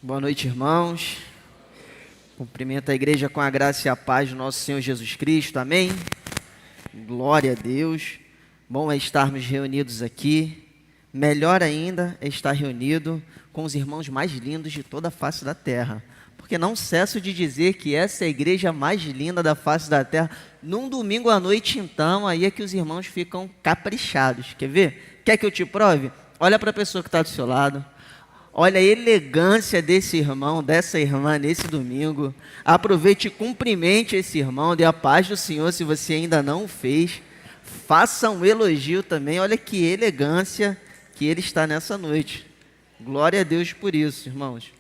Boa noite, irmãos. Cumprimento a igreja com a graça e a paz do nosso Senhor Jesus Cristo. Amém? Glória a Deus. Bom é estarmos reunidos aqui. Melhor ainda é estar reunido com os irmãos mais lindos de toda a face da terra. Porque não cesso de dizer que essa é a igreja mais linda da face da terra. Num domingo à noite, então, aí é que os irmãos ficam caprichados. Quer ver? Quer que eu te prove? Olha para a pessoa que está do seu lado. Olha a elegância desse irmão, dessa irmã nesse domingo. Aproveite e cumprimente esse irmão, dê a paz do Senhor se você ainda não o fez. Faça um elogio também, olha que elegância que ele está nessa noite. Glória a Deus por isso, irmãos.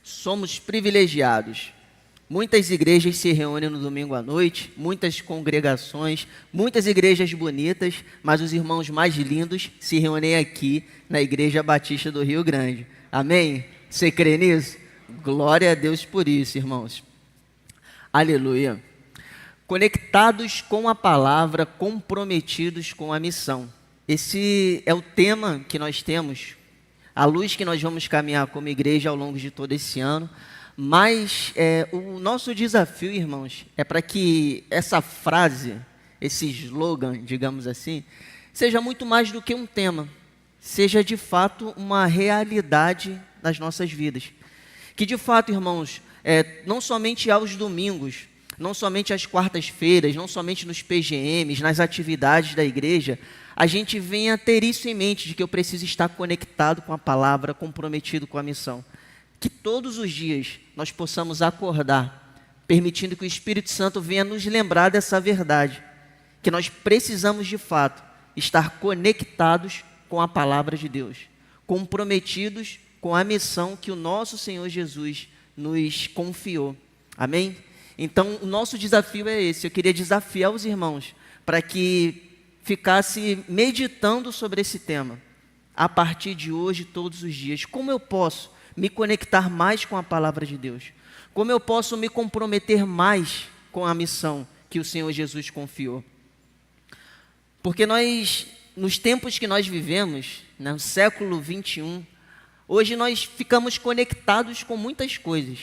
Somos privilegiados. Muitas igrejas se reúnem no domingo à noite, muitas congregações, muitas igrejas bonitas, mas os irmãos mais lindos se reúnem aqui na Igreja Batista do Rio Grande. Amém? Você crê nisso? Glória a Deus por isso, irmãos. Aleluia. Conectados com a palavra, comprometidos com a missão. Esse é o tema que nós temos, a luz que nós vamos caminhar como igreja ao longo de todo esse ano. Mas o nosso desafio, irmãos, é para que essa frase, esse slogan, digamos assim, seja muito mais do que um tema, seja de fato uma realidade nas nossas vidas. Que de fato, irmãos, não somente aos domingos, não somente às quartas-feiras, não somente nos PGMs, nas atividades da igreja, a gente venha ter isso em mente, de que eu preciso estar conectado com a palavra, comprometido com a missão. Que todos os dias nós possamos acordar, permitindo que o Espírito Santo venha nos lembrar dessa verdade, que nós precisamos de fato estar conectados com a palavra de Deus, comprometidos com a missão que o nosso Senhor Jesus nos confiou. Amém? Então, o nosso desafio é esse. Eu queria desafiar os irmãos para que ficasse meditando sobre esse tema, a partir de hoje, todos os dias. Como eu posso me conectar mais com a palavra de Deus? Como eu posso me comprometer mais com a missão que o Senhor Jesus confiou? Porque nós, nos tempos que nós vivemos, no século 21, hoje nós ficamos conectados com muitas coisas.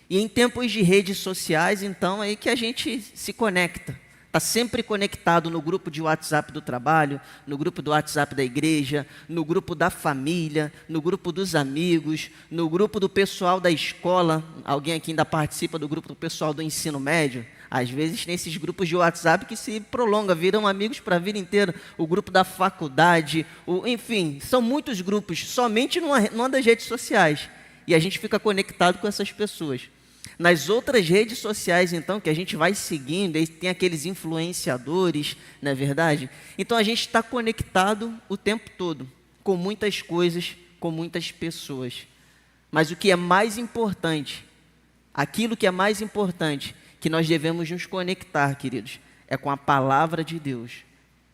E em tempos de redes sociais, então, é aí que a gente se conecta. Está sempre conectado no grupo de WhatsApp do trabalho, no grupo do WhatsApp da igreja, no grupo da família, no grupo dos amigos, no grupo do pessoal da escola. Alguém aqui ainda participa do grupo do pessoal do ensino médio? Às vezes tem esses grupos de WhatsApp que se prolongam, viram amigos para a vida inteira. O grupo da faculdade, enfim, são muitos grupos, somente numa das redes sociais. E a gente fica conectado com essas pessoas. Nas outras redes sociais, então, que a gente vai seguindo, aí tem aqueles influenciadores, não é verdade? Então, a gente está conectado o tempo todo, com muitas coisas, com muitas pessoas. Mas o que é mais importante, aquilo que é mais importante, que nós devemos nos conectar, queridos, é com a palavra de Deus,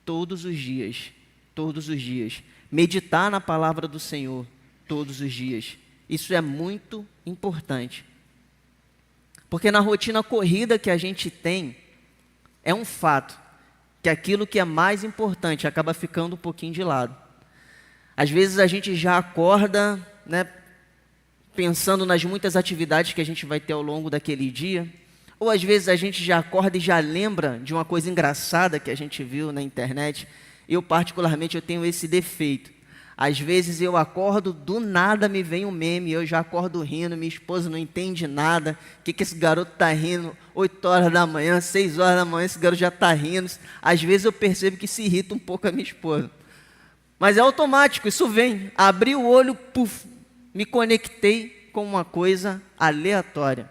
todos os dias, todos os dias. Meditar na palavra do Senhor, todos os dias. Isso é muito importante. Porque na rotina corrida que a gente tem, é um fato que aquilo que é mais importante acaba ficando um pouquinho de lado. Às vezes a gente já acorda, né, pensando nas muitas atividades que a gente vai ter ao longo daquele dia, ou às vezes a gente já acorda e já lembra de uma coisa engraçada que a gente viu na internet. Eu particularmente eu tenho esse defeito. Às vezes eu acordo, do nada me vem um meme, eu já acordo rindo, minha esposa não entende nada. O que esse garoto está rindo? 8 horas da manhã, 6 horas da manhã, esse garoto já está rindo. Às vezes eu percebo que se irrita um pouco a minha esposa. Mas é automático, isso vem. Abri o olho, puf, me conectei com uma coisa aleatória.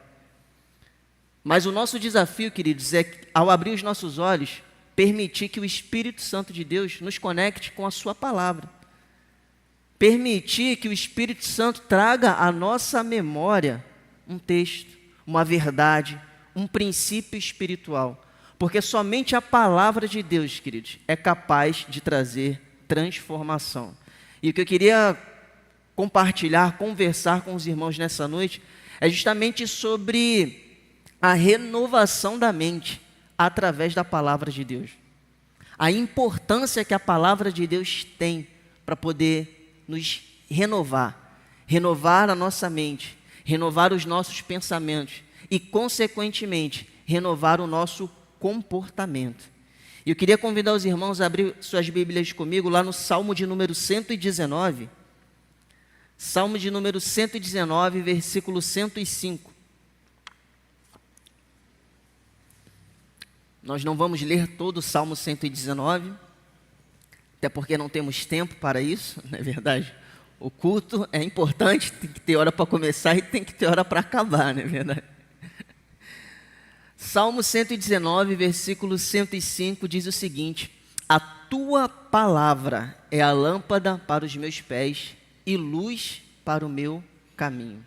Mas o nosso desafio, queridos, é, ao abrir os nossos olhos, permitir que o Espírito Santo de Deus nos conecte com a sua palavra. Permitir que o Espírito Santo traga à nossa memória um texto, uma verdade, um princípio espiritual. Porque somente a palavra de Deus, queridos, é capaz de trazer transformação. E o que eu queria compartilhar, conversar com os irmãos nessa noite, é justamente sobre a renovação da mente através da palavra de Deus. A importância que a palavra de Deus tem para poder nos renovar a nossa mente, renovar os nossos pensamentos e, consequentemente, renovar o nosso comportamento. E eu queria convidar os irmãos a abrir suas Bíblias comigo lá no Salmo de número 119. Salmo de número 119, versículo 105. Nós não vamos ler todo o Salmo 119, até porque não temos tempo para isso, não é verdade? O culto é importante, tem que ter hora para começar e tem que ter hora para acabar, não é verdade? Salmo 119, versículo 105 diz o seguinte: a tua palavra é a lâmpada para os meus pés e luz para o meu caminho.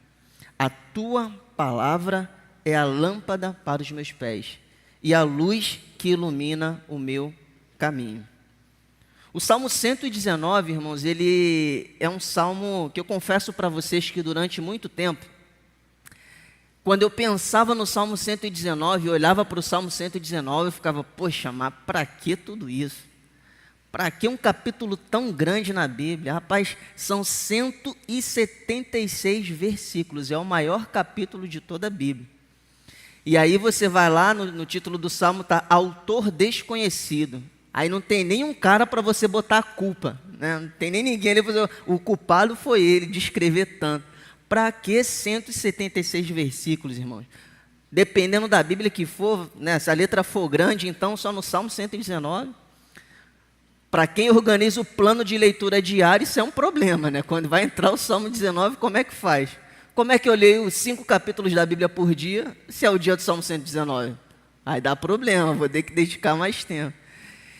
A tua palavra é a lâmpada para os meus pés e a luz que ilumina o meu caminho. O Salmo 119, irmãos, ele é um salmo que eu confesso para vocês que durante muito tempo, quando eu pensava no Salmo 119, eu olhava para o Salmo 119 e ficava, poxa, mas para que tudo isso? Para que um capítulo tão grande na Bíblia? Rapaz, são 176 versículos, é o maior capítulo de toda a Bíblia. E aí você vai lá, no título do Salmo está autor desconhecido. Aí não tem nenhum cara para você botar a culpa, né? Não tem nem ninguém ali para dizer, o culpado foi ele de escrever tanto. Para que 176 versículos, irmãos? Dependendo da Bíblia que for, né, se a letra for grande, então só no Salmo 119. Para quem organiza o plano de leitura diário, isso é um problema, né? Quando vai entrar o Salmo 19, como é que faz? Como é que eu leio os 5 capítulos da Bíblia por dia, se é o dia do Salmo 119? Aí dá problema, vou ter que dedicar mais tempo.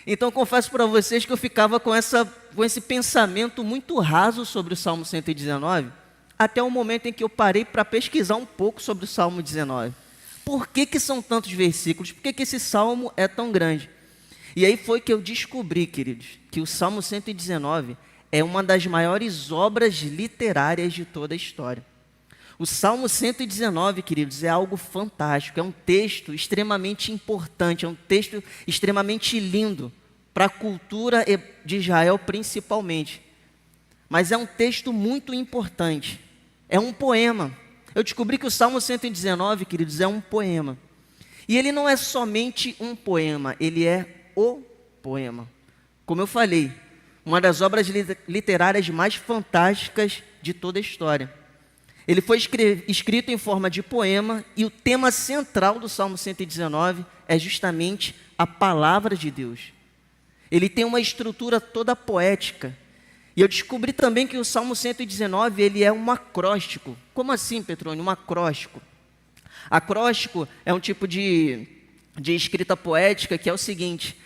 Então, confesso para vocês que eu ficava com esse pensamento muito raso sobre o Salmo 119, até o momento em que eu parei para pesquisar um pouco sobre o Salmo 19. Por que são tantos versículos? Por que esse salmo é tão grande? E aí foi que eu descobri, queridos, que o Salmo 119 é uma das maiores obras literárias de toda a história. O Salmo 119, queridos, é algo fantástico, é um texto extremamente importante, é um texto extremamente lindo para a cultura de Israel principalmente. Mas é um texto muito importante, é um poema. Eu descobri que o Salmo 119, queridos, é um poema. E ele não é somente um poema, ele é o poema. Como eu falei, uma das obras literárias mais fantásticas de toda a história. Ele foi escrito em forma de poema e o tema central do Salmo 119 é justamente a palavra de Deus. Ele tem uma estrutura toda poética. E eu descobri também que o Salmo 119 ele é um acróstico. Como assim, Petrônio? Um acróstico. Acróstico é um tipo de escrita poética que é o seguinte: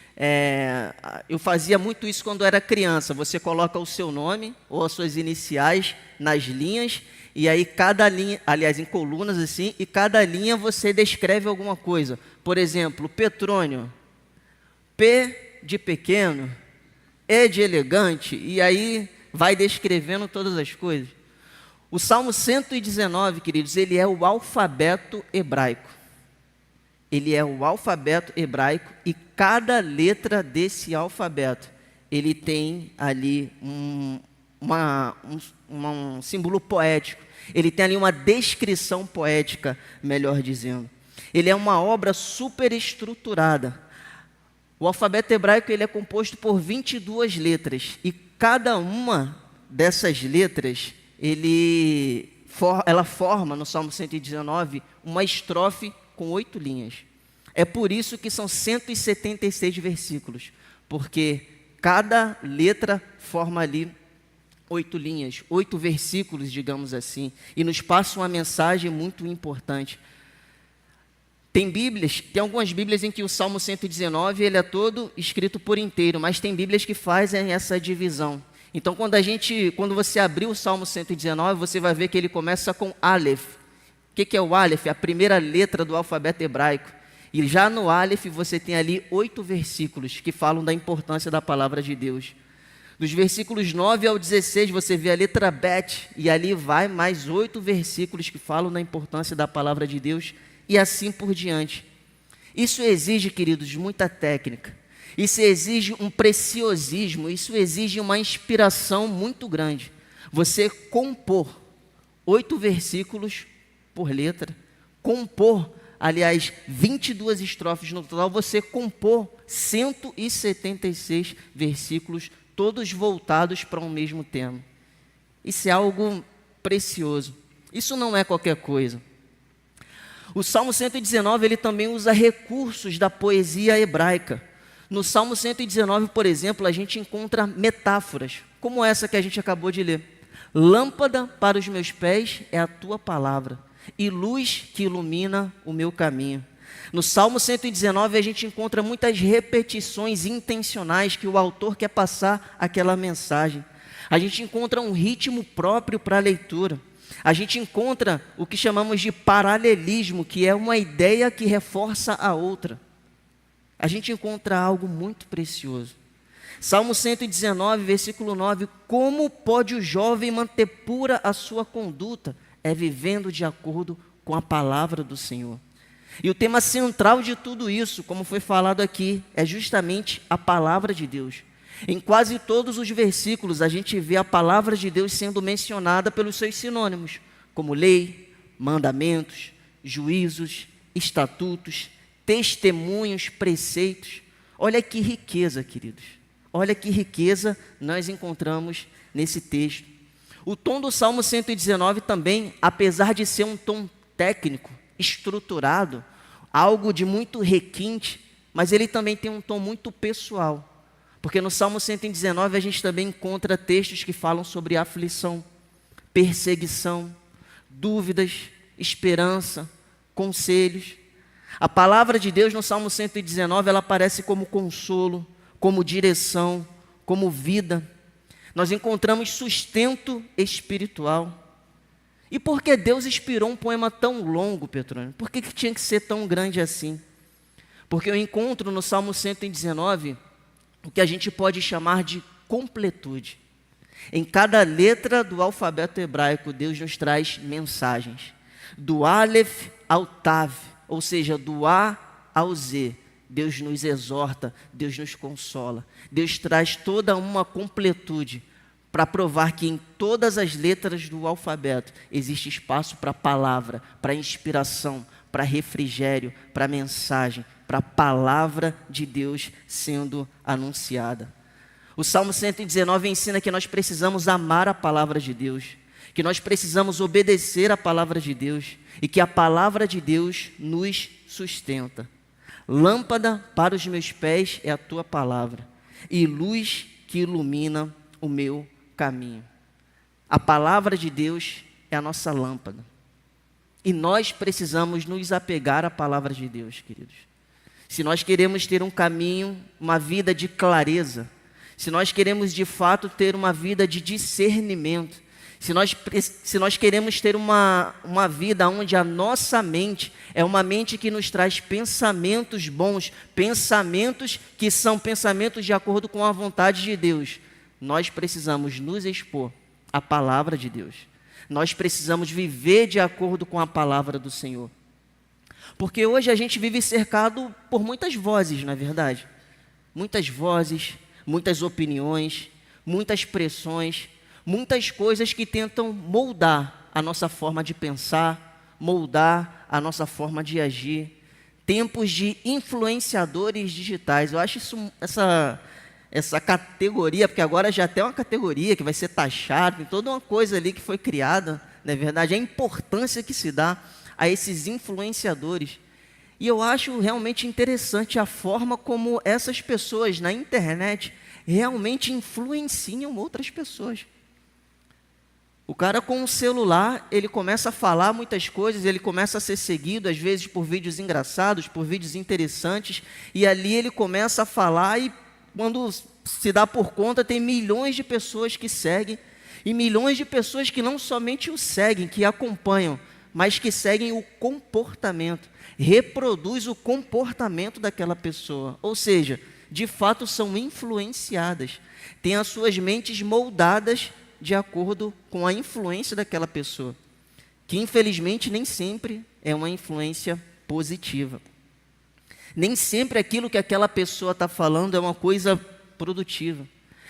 eu fazia muito isso quando era criança. Você coloca o seu nome ou as suas iniciais nas linhas, e aí cada linha, aliás, em colunas assim, e cada linha você descreve alguma coisa. Por exemplo, Petrônio, P de pequeno, E de elegante, e aí vai descrevendo todas as coisas. O Salmo 119, queridos, ele é o alfabeto hebraico. Ele é o alfabeto hebraico e cada letra desse alfabeto, ele tem ali um símbolo poético. Ele tem ali uma descrição poética, melhor dizendo. Ele é uma obra super estruturada. O alfabeto hebraico ele é composto por 22 letras e cada uma dessas letras, ela forma no Salmo 119 uma estrofe com 8 linhas. É por isso que são 176 versículos, porque cada letra forma ali 8 linhas, 8 versículos, digamos assim, e nos passa uma mensagem muito importante. Tem algumas Bíblias em que o Salmo 119 ele é todo escrito por inteiro, mas tem Bíblias que fazem essa divisão. Então, quando você abrir o Salmo 119, você vai ver que ele começa com Aleph. O que é o Aleph? A primeira letra do alfabeto hebraico. E já no Aleph você tem ali 8 versículos que falam da importância da palavra de Deus. Dos versículos 9 ao 16 você vê a letra Bet, e ali vai mais 8 versículos que falam da importância da palavra de Deus, e assim por diante. Isso exige, queridos, muita técnica. Isso exige um preciosismo, isso exige uma inspiração muito grande. você compor 8 versículos por letra, compor, aliás, 22 estrofes no total, você compor 176 versículos, todos voltados para um mesmo tema. Isso é algo precioso. Isso não é qualquer coisa. O Salmo 119, ele também usa recursos da poesia hebraica. No Salmo 119, por exemplo, a gente encontra metáforas, como essa que a gente acabou de ler. Lâmpada para os meus pés é a tua palavra, e luz que ilumina o meu caminho. No Salmo 119, a gente encontra muitas repetições intencionais que o autor quer passar aquela mensagem. A gente encontra um ritmo próprio para a leitura. A gente encontra o que chamamos de paralelismo, que é uma ideia que reforça a outra. A gente encontra algo muito precioso. Salmo 119, versículo 9: como pode o jovem manter pura a sua conduta? É vivendo de acordo com a palavra do Senhor. E o tema central de tudo isso, como foi falado aqui, é justamente a palavra de Deus. Em quase todos os versículos, a gente vê a palavra de Deus sendo mencionada pelos seus sinônimos, como lei, mandamentos, juízos, estatutos, testemunhos, preceitos. Olha que riqueza, queridos. Olha que riqueza nós encontramos nesse texto. O tom do Salmo 119 também, apesar de ser um tom técnico, estruturado, algo de muito requinte, mas ele também tem um tom muito pessoal. Porque no Salmo 119 a gente também encontra textos que falam sobre aflição, perseguição, dúvidas, esperança, conselhos. A palavra de Deus no Salmo 119, ela aparece como consolo, como direção, como vida. Nós encontramos sustento espiritual. E por que Deus inspirou um poema tão longo, Petrônio? Por que tinha que ser tão grande assim? Porque eu encontro no Salmo 119 o que a gente pode chamar de completude. Em cada letra do alfabeto hebraico, Deus nos traz mensagens. Do Aleph ao Tav, ou seja, do A ao Z, Deus nos exorta, Deus nos consola. Deus traz toda uma completude para provar que em todas as letras do alfabeto existe espaço para palavra, para inspiração, para refrigério, para mensagem, para a palavra de Deus sendo anunciada. O Salmo 119 ensina que nós precisamos amar a palavra de Deus, que nós precisamos obedecer a palavra de Deus e que a palavra de Deus nos sustenta. Lâmpada para os meus pés é a tua palavra e luz que ilumina o meu caminho. A palavra de Deus é a nossa lâmpada. E nós precisamos nos apegar à palavra de Deus, queridos. Se nós queremos ter um caminho, uma vida de clareza, se nós queremos de fato ter uma vida de discernimento, se nós queremos ter uma vida onde a nossa mente é uma mente que nos traz pensamentos bons, pensamentos que são pensamentos de acordo com a vontade de Deus, nós precisamos nos expor à palavra de Deus. Nós precisamos viver de acordo com a palavra do Senhor. Porque hoje a gente vive cercado por muitas vozes, não é verdade? Muitas vozes, muitas opiniões, muitas pressões, muitas coisas que tentam moldar a nossa forma de pensar, moldar a nossa forma de agir. Tempos de influenciadores digitais. Eu acho essa categoria, porque agora já tem uma categoria que vai ser taxada, tem toda uma coisa ali que foi criada, não é verdade? A importância que se dá a esses influenciadores. E eu acho realmente interessante a forma como essas pessoas na internet realmente influenciam outras pessoas. O cara com o celular, ele começa a falar muitas coisas, ele começa a ser seguido, às vezes por vídeos engraçados, por vídeos interessantes, e ali ele começa a falar e quando se dá por conta, tem milhões de pessoas que seguem, e milhões de pessoas que não somente o seguem, que acompanham, mas que seguem o comportamento, reproduz o comportamento daquela pessoa. Ou seja, de fato são influenciadas, têm as suas mentes moldadas de acordo com a influência daquela pessoa, que infelizmente nem sempre é uma influência positiva. Nem sempre aquilo que aquela pessoa está falando é uma coisa produtiva,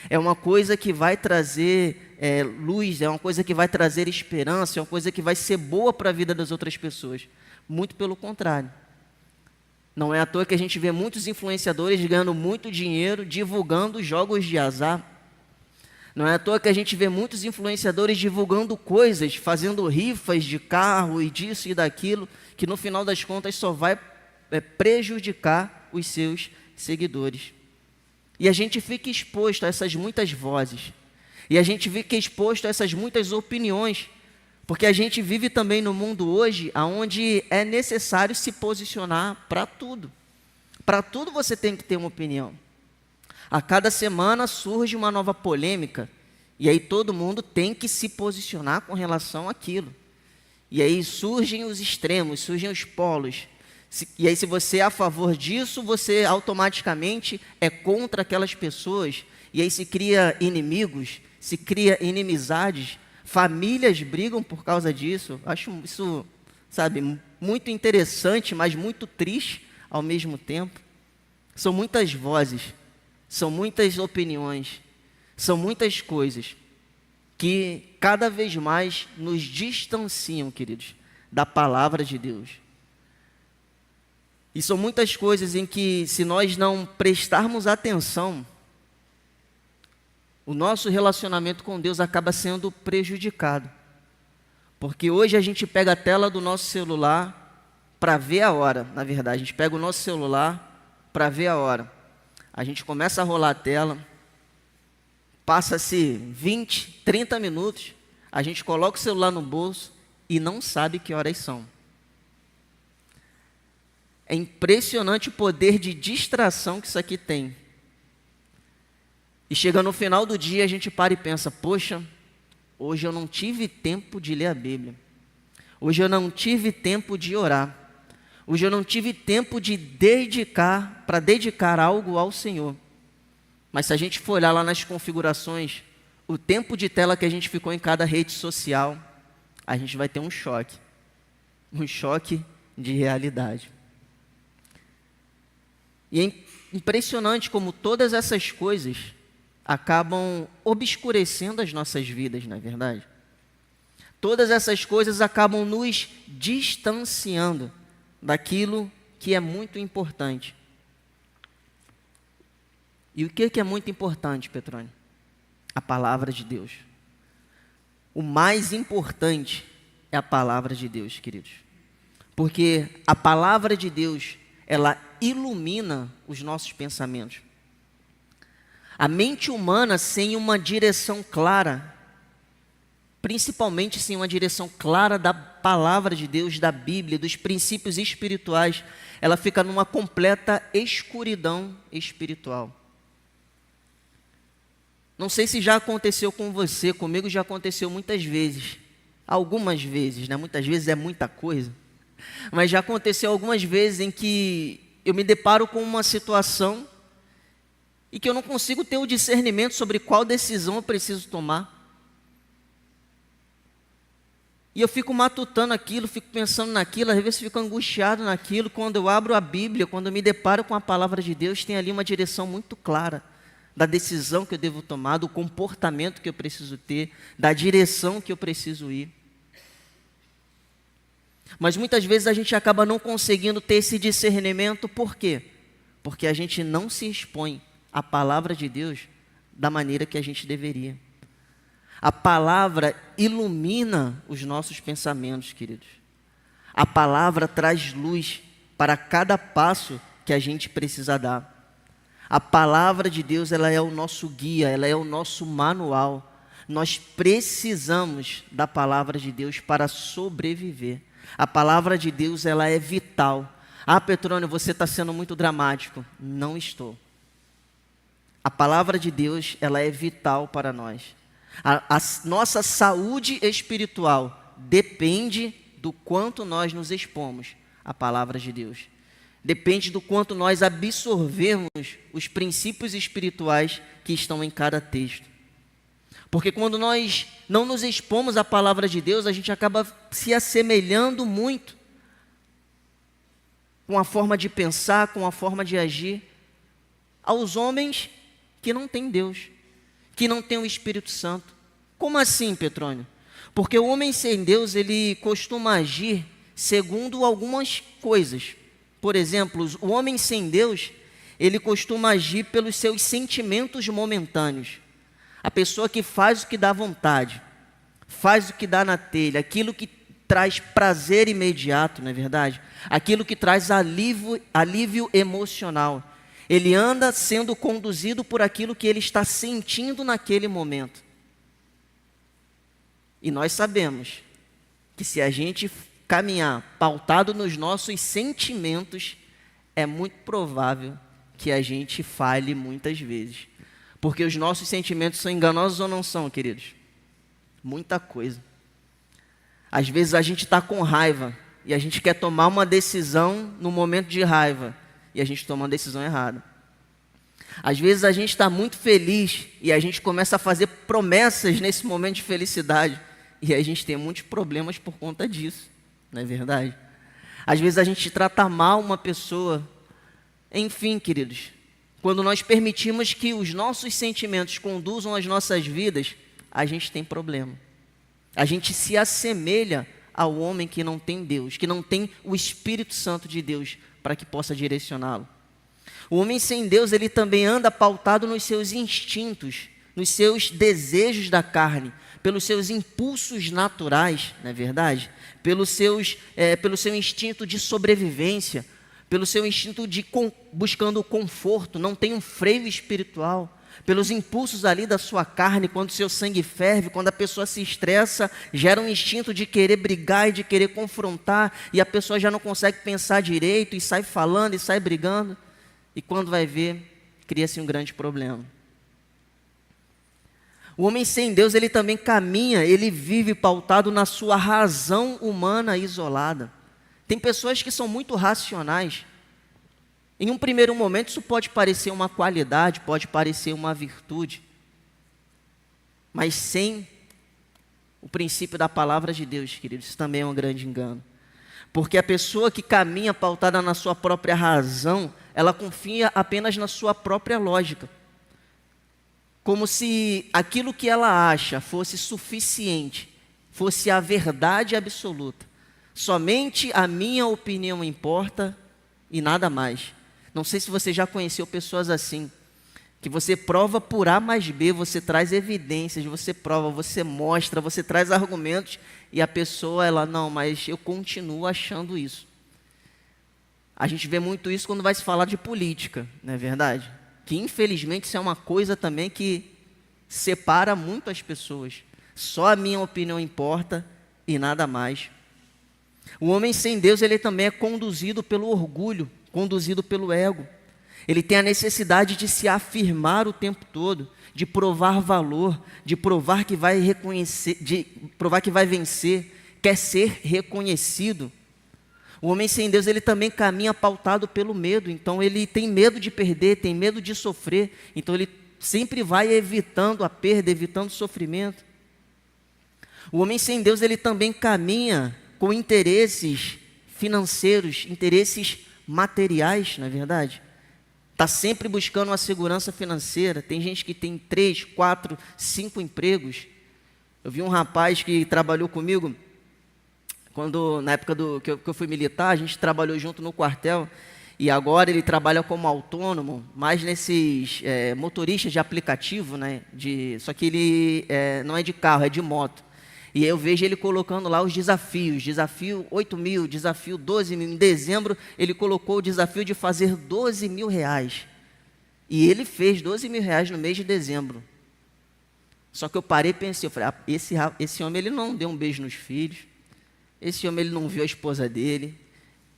é uma coisa que vai trazer luz, é uma coisa que vai trazer esperança, é uma coisa que vai ser boa para a vida das outras pessoas. Muito pelo contrário. Não é à toa que a gente vê muitos influenciadores ganhando muito dinheiro divulgando jogos de azar. Não é à toa que a gente vê muitos influenciadores divulgando coisas, fazendo rifas de carro e disso e daquilo, que no final das contas só vai prejudicar os seus seguidores. E a gente fica exposto a essas muitas vozes. E a gente fica exposto a essas muitas opiniões. Porque a gente vive também no mundo hoje onde é necessário se posicionar para tudo. Para tudo você tem que ter uma opinião. A cada semana surge uma nova polêmica. E aí todo mundo tem que se posicionar com relação àquilo. E aí surgem os extremos, surgem os polos. E aí se você é a favor disso, você automaticamente é contra aquelas pessoas. E aí se cria inimigos, se cria inimizades. Famílias brigam por causa disso. Acho isso, muito interessante, mas muito triste ao mesmo tempo. São muitas vozes, são muitas opiniões, são muitas coisas que cada vez mais nos distanciam, queridos, da palavra de Deus. E são muitas coisas em que, se nós não prestarmos atenção, o nosso relacionamento com Deus acaba sendo prejudicado. Porque hoje a gente pega a tela do nosso celular para ver a hora, na verdade. A gente pega o nosso celular para ver a hora. A gente começa a rolar a tela, passa-se 20, 30 minutos, a gente coloca o celular no bolso e não sabe que horas são. É impressionante o poder de distração que isso aqui tem. E chega no final do dia, a gente para e pensa, poxa, hoje eu não tive tempo de ler a Bíblia. Hoje eu não tive tempo de orar. Hoje eu não tive tempo de dedicar algo ao Senhor. Mas se a gente for olhar lá nas configurações, o tempo de tela que a gente ficou em cada rede social, a gente vai ter um choque de realidade. E é impressionante como todas essas coisas acabam obscurecendo as nossas vidas, não é verdade? Todas essas coisas acabam nos distanciando daquilo que é muito importante. E o que é muito importante, Petrônio? A palavra de Deus. O mais importante é a palavra de Deus, queridos. Porque a palavra de Deus, ela ilumina os nossos pensamentos. A mente humana sem uma direção clara, principalmente sem uma direção clara da palavra de Deus, da Bíblia, dos princípios espirituais, ela fica numa completa escuridão espiritual. Não sei se já aconteceu com você, comigo já aconteceu muitas vezes, algumas vezes, né? Muitas vezes é muita coisa, mas já aconteceu algumas vezes em que eu me deparo com uma situação e que eu não consigo ter o discernimento sobre qual decisão eu preciso tomar. E eu fico matutando aquilo, fico pensando naquilo, às vezes fico angustiado naquilo. Quando eu abro a Bíblia, quando eu me deparo com a palavra de Deus, tem ali uma direção muito clara da decisão que eu devo tomar, do comportamento que eu preciso ter, da direção que eu preciso ir. Mas muitas vezes a gente acaba não conseguindo ter esse discernimento, por quê? Porque a gente não se expõe à palavra de Deus da maneira que a gente deveria. A palavra ilumina os nossos pensamentos, queridos. A palavra traz luz para cada passo que a gente precisa dar. A palavra de Deus, ela é o nosso guia, ela é o nosso manual. Nós precisamos da palavra de Deus para sobreviver. A palavra de Deus, ela é vital. Ah, Petrônio, você está sendo muito dramático. Não estou. A palavra de Deus, ela é vital para nós. A nossa saúde espiritual depende do quanto nós nos expomos à palavra de Deus. Depende do quanto nós absorvemos os princípios espirituais que estão em cada texto. Porque quando nós não nos expomos à palavra de Deus, a gente acaba se assemelhando muito com a forma de pensar, com a forma de agir, aos homens que não têm Deus, que não têm o Espírito Santo, Como assim, Petrônio? Porque o homem sem Deus, ele costuma agir segundo algumas coisas. Por exemplo, o homem sem Deus, ele costuma agir pelos seus sentimentos momentâneos. A pessoa que faz o que dá vontade, faz o que dá na telha, aquilo que traz prazer imediato, não é verdade? Aquilo que traz alívio emocional. Ele anda sendo conduzido por aquilo que ele está sentindo naquele momento. E nós sabemos que se a gente caminhar pautado nos nossos sentimentos, é muito provável que a gente falhe muitas vezes. Porque os nossos sentimentos são enganosos ou não são, queridos? Muita coisa. Às vezes a gente está com raiva e a gente quer tomar uma decisão no momento de raiva e a gente toma uma decisão errada. Às vezes a gente está muito feliz e a gente começa a fazer promessas nesse momento de felicidade e a gente tem muitos problemas por conta disso, não é verdade? Às vezes a gente trata mal uma pessoa. Enfim, queridos, quando nós permitimos que os nossos sentimentos conduzam as nossas vidas, a gente tem problema. A gente se assemelha ao homem que não tem Deus, que não tem o Espírito Santo de Deus para que possa direcioná-lo. O homem sem Deus, ele também anda pautado nos seus instintos, nos seus desejos da carne, pelos seus impulsos naturais, não é verdade? Pelo seu instinto de sobrevivência, pelo seu instinto de buscando o conforto, não tem um freio espiritual, pelos impulsos ali da sua carne, quando o seu sangue ferve, quando a pessoa se estressa, gera um instinto de querer brigar e de querer confrontar, e a pessoa já não consegue pensar direito, e sai falando, e sai brigando, e quando vai ver, cria-se um grande problema. O homem sem Deus, ele também caminha, ele vive pautado na sua razão humana isolada. Tem pessoas que são muito racionais. Em um primeiro momento, isso pode parecer uma qualidade, pode parecer uma virtude. Mas sem o princípio da palavra de Deus, queridos, isso também é um grande engano. Porque a pessoa que caminha pautada na sua própria razão, ela confia apenas na sua própria lógica. Como se aquilo que ela acha fosse suficiente, fosse a verdade absoluta. Somente a minha opinião importa e nada mais. Não sei se você já conheceu pessoas assim, que você prova por A mais B, você traz evidências, você prova, você mostra, você traz argumentos, e a pessoa, ela, não, mas eu continuo achando isso. A gente vê muito isso quando vai se falar de política, não é verdade? Que infelizmente isso é uma coisa também que separa muito as pessoas. Só a minha opinião importa e nada mais. O homem sem Deus, ele também é conduzido pelo orgulho, conduzido pelo ego. Ele tem a necessidade de se afirmar o tempo todo, de provar valor, de provar que vai reconhecer, de provar que vai vencer, quer ser reconhecido. O homem sem Deus, ele também caminha pautado pelo medo. Então ele tem medo de perder, tem medo de sofrer. Então ele sempre vai evitando a perda, evitando o sofrimento. O homem sem Deus, ele também caminha com interesses financeiros, interesses materiais, não é verdade? Está sempre buscando uma segurança financeira. Tem gente que tem 3, 4, 5 empregos. Eu vi um rapaz que trabalhou comigo, na época que eu fui militar, a gente trabalhou junto no quartel, e agora ele trabalha como autônomo, mais nesses motoristas de aplicativo, né? Só que ele não é de carro, é de moto. E eu vejo ele colocando lá os desafios, desafio 8 mil, desafio 12 mil. Em dezembro, ele colocou o desafio de fazer 12 mil reais. E ele fez 12 mil reais no mês de dezembro. Só que eu parei e pensei, eu falei, esse homem ele não deu um beijo nos filhos, esse homem ele não viu a esposa dele,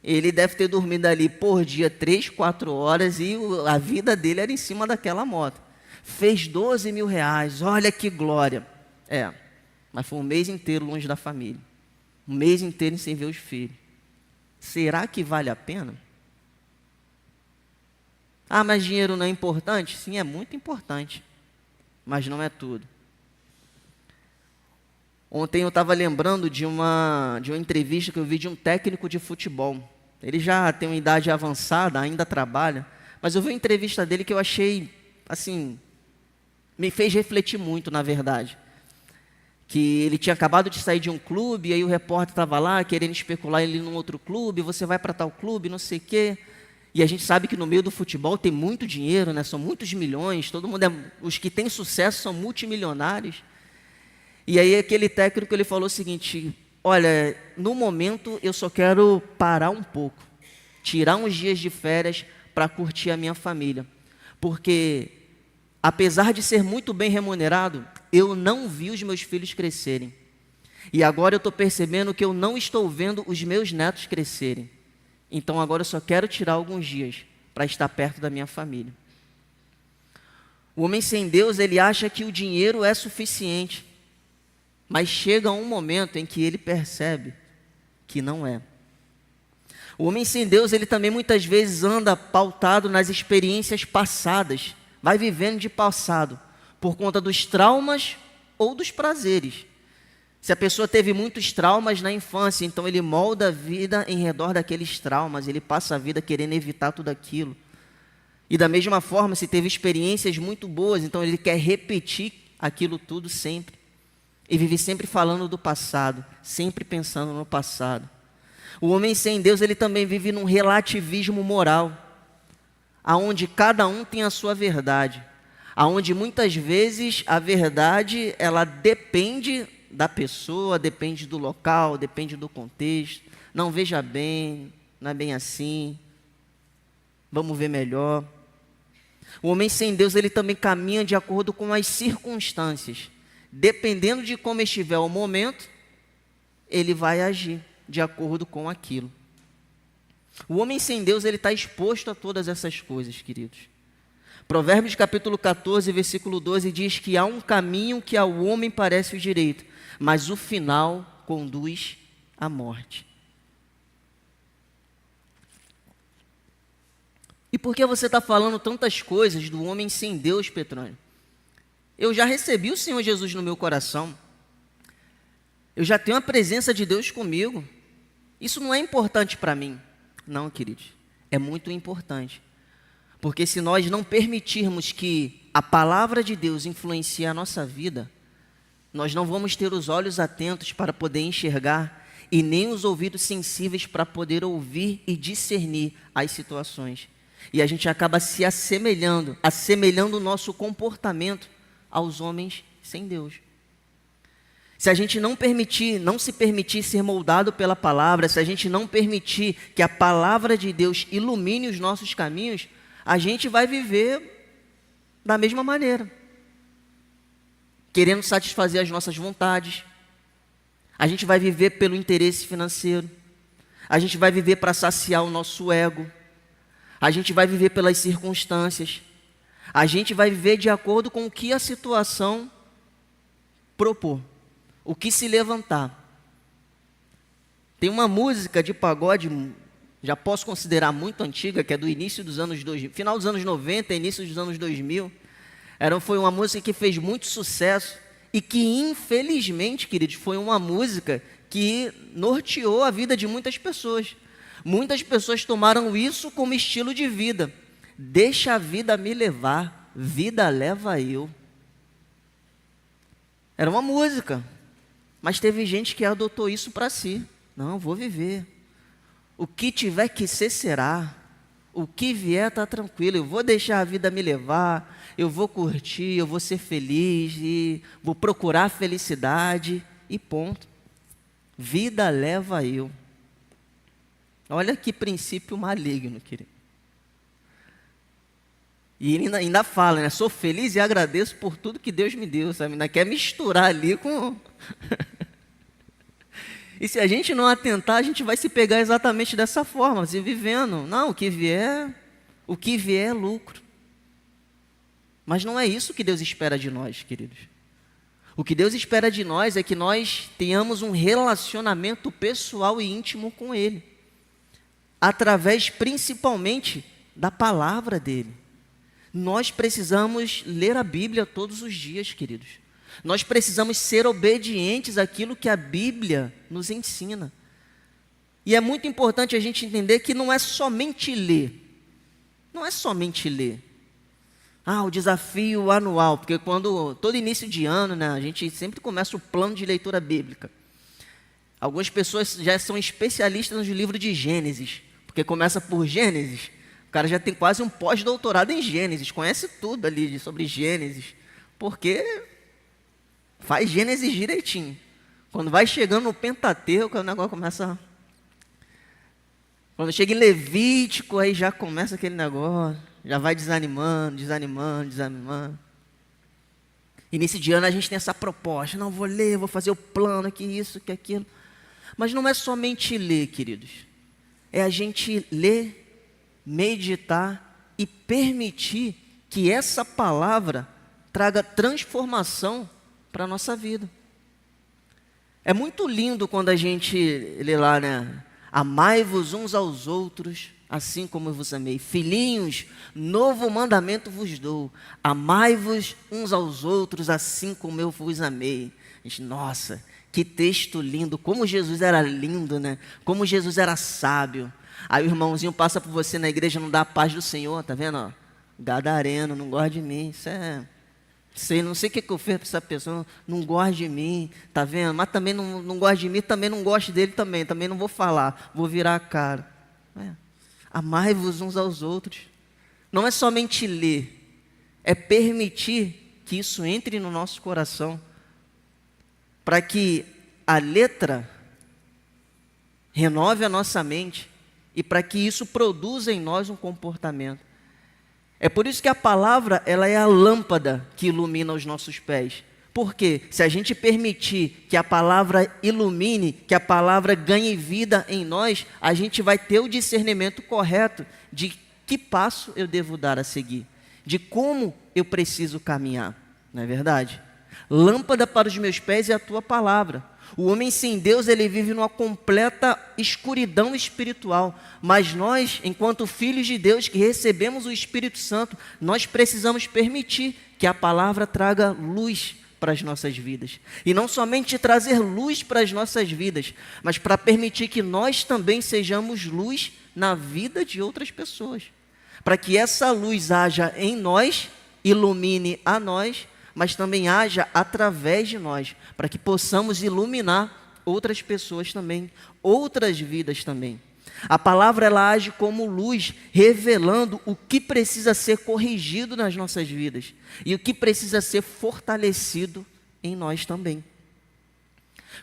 ele deve ter dormido ali por dia 3, 4 horas e a vida dele era em cima daquela moto. Fez 12 mil reais, olha que glória. Mas foi um mês inteiro longe da família. Um mês inteiro sem ver os filhos. Será que vale a pena? Ah, mas dinheiro não é importante? Sim, é muito importante. Mas não é tudo. Ontem eu estava lembrando de uma entrevista que eu vi de um técnico de futebol. Ele já tem uma idade avançada, ainda trabalha. Mas eu vi uma entrevista dele que eu achei, assim, me fez refletir muito, na verdade. que ele tinha acabado de sair de um clube, e aí o repórter estava lá querendo especular ele num outro clube, você vai para tal clube, não sei o quê. E a gente sabe que no meio do futebol tem muito dinheiro, né? São muitos milhões, os que têm sucesso são multimilionários. E aí aquele técnico ele falou o seguinte: olha, no momento eu só quero parar um pouco, tirar uns dias de férias para curtir a minha família, porque apesar de ser muito bem remunerado, eu não vi os meus filhos crescerem. E agora eu estou percebendo que eu não estou vendo os meus netos crescerem. Então agora eu só quero tirar alguns dias para estar perto da minha família. O homem sem Deus, ele acha que o dinheiro é suficiente, mas chega um momento em que ele percebe que não é. O homem sem Deus, ele também muitas vezes anda pautado nas experiências passadas, vai vivendo de passado, por conta dos traumas ou dos prazeres. Se a pessoa teve muitos traumas na infância, então ele molda a vida em redor daqueles traumas, ele passa a vida querendo evitar tudo aquilo. E da mesma forma, se teve experiências muito boas, então ele quer repetir aquilo tudo sempre. E vive sempre falando do passado, sempre pensando no passado. O homem sem Deus, ele também vive num relativismo moral, aonde cada um tem a sua verdade, aonde muitas vezes a verdade, ela depende da pessoa, depende do local, depende do contexto. Não, veja bem, não é bem assim, vamos ver melhor. O homem sem Deus, ele também caminha de acordo com as circunstâncias. Dependendo de como estiver o momento, ele vai agir de acordo com aquilo. O homem sem Deus, ele está exposto a todas essas coisas, queridos. Provérbios capítulo 14, versículo 12, diz que há um caminho que ao homem parece o direito, mas o final conduz à morte. E por que você está falando tantas coisas do homem sem Deus, Petrônio? Eu já recebi o Senhor Jesus no meu coração. Eu já tenho a presença de Deus comigo. Isso não é importante para mim. Não, queridos, é muito importante. Porque se nós não permitirmos que a palavra de Deus influencie a nossa vida, nós não vamos ter os olhos atentos para poder enxergar e nem os ouvidos sensíveis para poder ouvir e discernir as situações. E a gente acaba se assemelhando o nosso comportamento aos homens sem Deus. Se a gente não se permitir ser moldado pela palavra, se a gente não permitir que a palavra de Deus ilumine os nossos caminhos, a gente vai viver da mesma maneira, querendo satisfazer as nossas vontades. A gente vai viver pelo interesse financeiro, a gente vai viver para saciar o nosso ego, a gente vai viver pelas circunstâncias, a gente vai viver de acordo com o que a situação propor, o que se levantar. Tem uma música de pagode, já posso considerar muito antiga, que é do início dos anos 2000, final dos anos 90, início dos anos 2000. Foi uma música que fez muito sucesso e que, infelizmente, queridos, foi uma música que norteou a vida de muitas pessoas. Muitas pessoas tomaram isso como estilo de vida. Deixa a vida me levar, vida leva eu. Era uma música, mas teve gente que adotou isso para si. Não, vou viver. O que tiver que ser, será. O que vier está tranquilo. Eu vou deixar a vida me levar, eu vou curtir, eu vou ser feliz, e vou procurar a felicidade e ponto. Vida leva eu. Olha que princípio maligno, querido. E ele ainda fala, né? Sou feliz e agradeço por tudo que Deus me deu, sabe? Ainda quer misturar ali com... E se a gente não atentar, a gente vai se pegar exatamente dessa forma, se vivendo. Não, o que vier é lucro. Mas não é isso que Deus espera de nós, queridos. O que Deus espera de nós é que nós tenhamos um relacionamento pessoal e íntimo com Ele, através principalmente da palavra dEle. Nós precisamos ler a Bíblia todos os dias, queridos. Nós precisamos ser obedientes àquilo que a Bíblia nos ensina. E é muito importante a gente entender que não é somente ler. Não é somente ler. O desafio anual, porque todo início de ano, né, a gente sempre começa o plano de leitura bíblica. Algumas pessoas já são especialistas no livro de Gênesis, porque começa por Gênesis, o cara já tem quase um pós-doutorado em Gênesis, conhece tudo ali sobre Gênesis, porque faz Gênesis direitinho. Quando vai chegando no Pentateuco, o negócio começa... Quando chega em Levítico, aí já começa aquele negócio, já vai desanimando. Início de ano a gente tem essa proposta, não, vou ler, vou fazer o plano, aqui isso, que aquilo. Mas não é somente ler, queridos. É a gente ler, meditar e permitir que essa palavra traga transformação para a nossa vida. É muito lindo quando a gente lê lá, né? Amai-vos uns aos outros, assim como eu vos amei. Filhinhos, novo mandamento vos dou. Amai-vos uns aos outros, assim como eu vos amei. Gente, nossa, que texto lindo. Como Jesus era lindo, né? Como Jesus era sábio. Aí o irmãozinho passa por você na igreja, não dá a paz do Senhor, tá vendo? Ó, gadareno, não gosta de mim. Isso é... não sei o que eu fiz para essa pessoa, não gosta de mim, tá vendo? Mas também não gosta de mim, também não gosto dele também não vou falar, vou virar a cara. Amai-vos uns aos outros. Não é somente ler, é permitir que isso entre no nosso coração, para que a letra renove a nossa mente e para que isso produza em nós um comportamento. É por isso que a palavra, ela é a lâmpada que ilumina os nossos pés. Porque se a gente permitir que a palavra ilumine, que a palavra ganhe vida em nós, a gente vai ter o discernimento correto de que passo eu devo dar a seguir, de como eu preciso caminhar, não é verdade? Lâmpada para os meus pés é a tua palavra. O homem sem Deus, ele vive numa completa escuridão espiritual. Mas nós, enquanto filhos de Deus que recebemos o Espírito Santo, nós precisamos permitir que a palavra traga luz para as nossas vidas. E não somente trazer luz para as nossas vidas, mas para permitir que nós também sejamos luz na vida de outras pessoas. Para que essa luz haja em nós, ilumine a nós, mas também haja através de nós, para que possamos iluminar outras pessoas também, outras vidas também. A palavra, ela age como luz, revelando o que precisa ser corrigido nas nossas vidas e o que precisa ser fortalecido em nós também.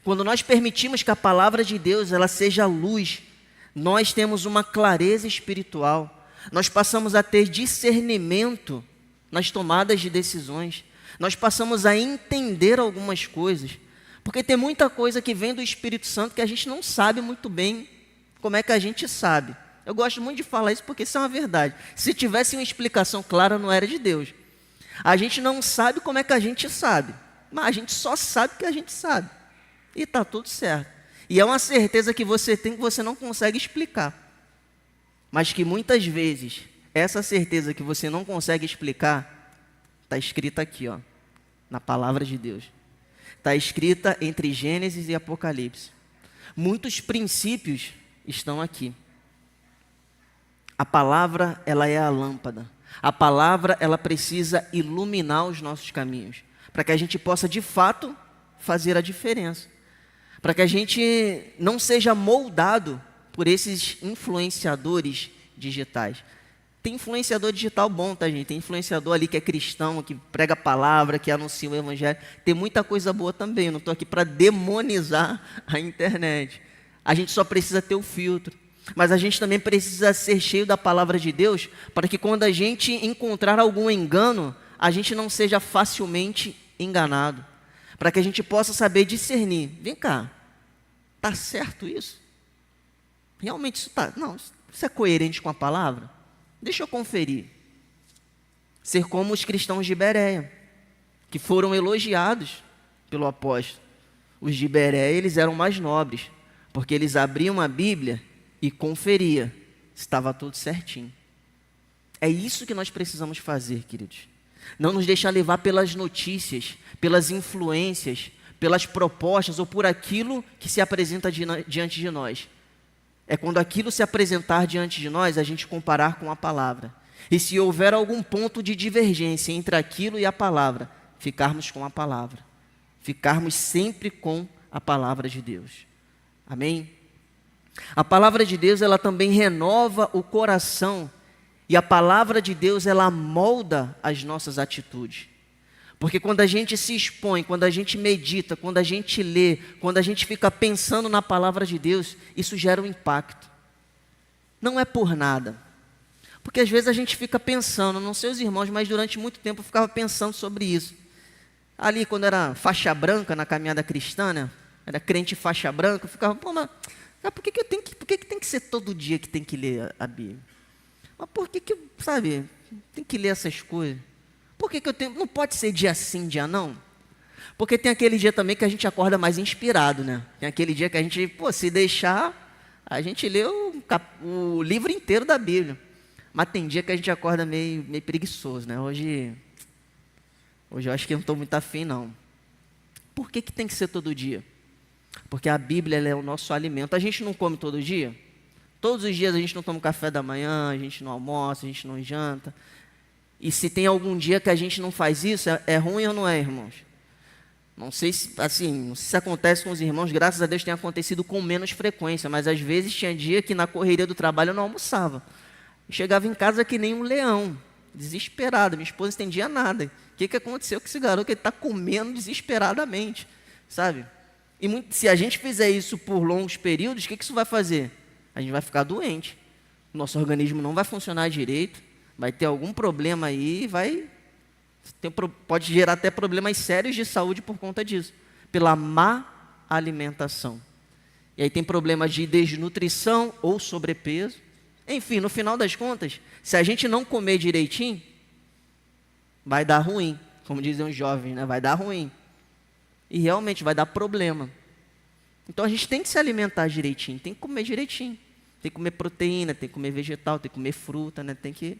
Quando nós permitimos que a palavra de Deus, ela seja luz, nós temos uma clareza espiritual, nós passamos a ter discernimento nas tomadas de decisões, nós passamos a entender algumas coisas, porque tem muita coisa que vem do Espírito Santo que a gente não sabe muito bem como é que a gente sabe. Eu gosto muito de falar isso porque isso é uma verdade. Se tivesse uma explicação clara, não era de Deus. A gente não sabe como é que a gente sabe, mas a gente só sabe que a gente sabe. E está tudo certo. E é uma certeza que você tem que você não consegue explicar. Mas que muitas vezes, essa certeza que você não consegue explicar, está escrita aqui, ó, na palavra de Deus. Está escrita entre Gênesis e Apocalipse. Muitos princípios estão aqui. A palavra, ela é a lâmpada. A palavra, ela precisa iluminar os nossos caminhos, para que a gente possa, de fato, fazer a diferença. Para que a gente não seja moldado por esses influenciadores digitais. Tem influenciador digital bom, tá, gente? Tem influenciador ali que é cristão, que prega a palavra, que anuncia o evangelho. Tem muita coisa boa também. Eu não estou aqui para demonizar a internet. A gente só precisa ter o filtro. Mas a gente também precisa ser cheio da palavra de Deus, para que quando a gente encontrar algum engano, a gente não seja facilmente enganado. Para que a gente possa saber discernir. Vem cá, está certo isso? Realmente isso está... Não, isso é coerente com a palavra? Deixa eu conferir. Ser como os cristãos de Bereia, que foram elogiados pelo apóstolo. Os de Bereia, eles eram mais nobres, porque eles abriam a Bíblia e conferia se estava tudo certinho. É isso que nós precisamos fazer, queridos. Não nos deixar levar pelas notícias, pelas influências, pelas propostas ou por aquilo que se apresenta diante de nós. É quando aquilo se apresentar diante de nós, a gente comparar com a palavra. E se houver algum ponto de divergência entre aquilo e a palavra, ficarmos com a palavra. Ficarmos sempre com a palavra de Deus. Amém? A palavra de Deus, ela também renova o coração. E a palavra de Deus, ela molda as nossas atitudes. Porque quando a gente se expõe, quando a gente medita, quando a gente lê, quando a gente fica pensando na palavra de Deus, isso gera um impacto. Não é por nada. Porque às vezes a gente fica pensando, não sei os irmãos, mas durante muito tempo eu ficava pensando sobre isso. Ali quando era faixa branca na caminhada cristã, né? Era crente faixa branca, eu ficava, pô, mas por que tem que ser todo dia que tem que ler a Bíblia? Mas por que, sabe, tem que ler essas coisas? Por que eu tenho, não pode ser dia sim, dia não? Porque tem aquele dia também que a gente acorda mais inspirado, né? Tem aquele dia que a gente, se deixar, a gente lê o livro inteiro da Bíblia. Mas tem dia que a gente acorda meio preguiçoso, né? Hoje eu acho que eu não estou muito afim, não. Por que tem que ser todo dia? Porque a Bíblia, ela é o nosso alimento. A gente não come todo dia? Todos os dias a gente não toma café da manhã, a gente não almoça, a gente não janta. E se tem algum dia que a gente não faz isso, é ruim ou não é, irmãos? Não sei se acontece com os irmãos, graças a Deus tem acontecido com menos frequência, mas às vezes tinha dia que na correria do trabalho eu não almoçava. Eu chegava em casa que nem um leão, desesperado, minha esposa não entendia nada. O que aconteceu com esse garoto? Ele está comendo desesperadamente, sabe? E se a gente fizer isso por longos períodos, o que isso vai fazer? A gente vai ficar doente, nosso organismo não vai funcionar direito, vai ter algum problema aí, pode gerar até problemas sérios de saúde por conta disso, pela má alimentação. E aí tem problemas de desnutrição ou sobrepeso. Enfim, no final das contas, se a gente não comer direitinho, vai dar ruim, como dizem os jovens, né? Vai dar ruim. E realmente vai dar problema. Então a gente tem que se alimentar direitinho, tem que comer direitinho. Tem que comer proteína, tem que comer vegetal, tem que comer fruta, né? Tem que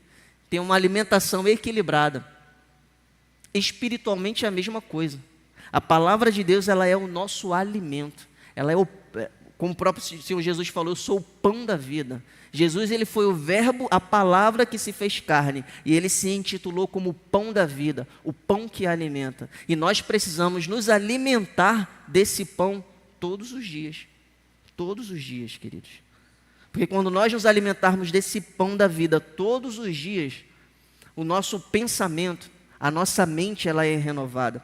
ter uma alimentação equilibrada. Espiritualmente é a mesma coisa. A palavra de Deus, ela é o nosso alimento. Ela é como o próprio Senhor Jesus falou, eu sou o pão da vida. Jesus, ele foi o verbo, a palavra que se fez carne. E ele se intitulou como o pão da vida, o pão que alimenta. E nós precisamos nos alimentar desse pão todos os dias. Todos os dias, queridos. Porque quando nós nos alimentarmos desse pão da vida todos os dias, o nosso pensamento, a nossa mente, ela é renovada.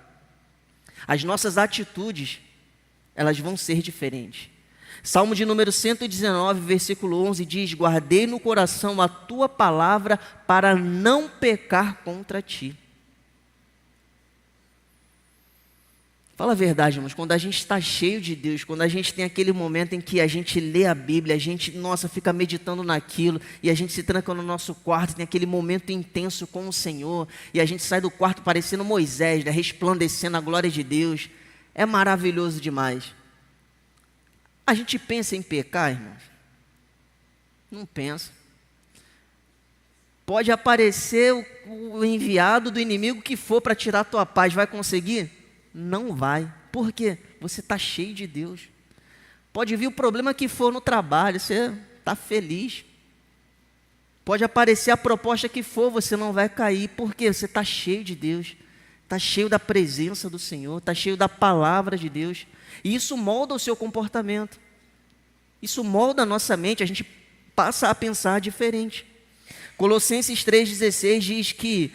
As nossas atitudes, elas vão ser diferentes. Salmo de número 119, versículo 11 diz: guardei no coração a tua palavra para não pecar contra ti. Fala a verdade, irmãos, quando a gente está cheio de Deus, quando a gente tem aquele momento em que a gente lê a Bíblia, a gente, fica meditando naquilo, e a gente se tranca no nosso quarto, tem aquele momento intenso com o Senhor, e a gente sai do quarto parecendo Moisés, né, resplandecendo a glória de Deus, é maravilhoso demais. A gente pensa em pecar, irmãos? Não pensa. Pode aparecer o enviado do inimigo que for para tirar a tua paz, vai conseguir? Não vai. Por quê? Você está cheio de Deus. Pode vir o problema que for no trabalho, você está feliz. Pode aparecer a proposta que for, você não vai cair. Por quê? Você está cheio de Deus. Está cheio da presença do Senhor, está cheio da palavra de Deus. E isso molda o seu comportamento. Isso molda a nossa mente, a gente passa a pensar diferente. Colossenses 3,16 diz que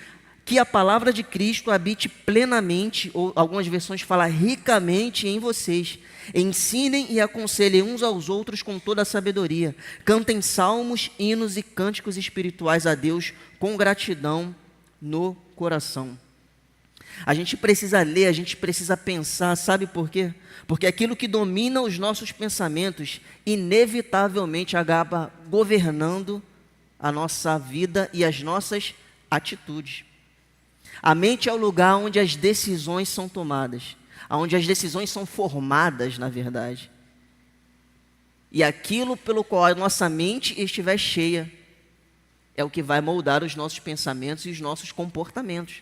a palavra de Cristo habite plenamente, ou algumas versões falam ricamente em vocês. Ensinem e aconselhem uns aos outros com toda a sabedoria. Cantem salmos, hinos e cânticos espirituais a Deus com gratidão no coração. A gente precisa ler, a gente precisa pensar, sabe por quê? Porque aquilo que domina os nossos pensamentos, inevitavelmente acaba governando a nossa vida e as nossas atitudes. A mente é o lugar onde as decisões são tomadas, onde as decisões são formadas, na verdade. E aquilo pelo qual a nossa mente estiver cheia, é o que vai moldar os nossos pensamentos e os nossos comportamentos.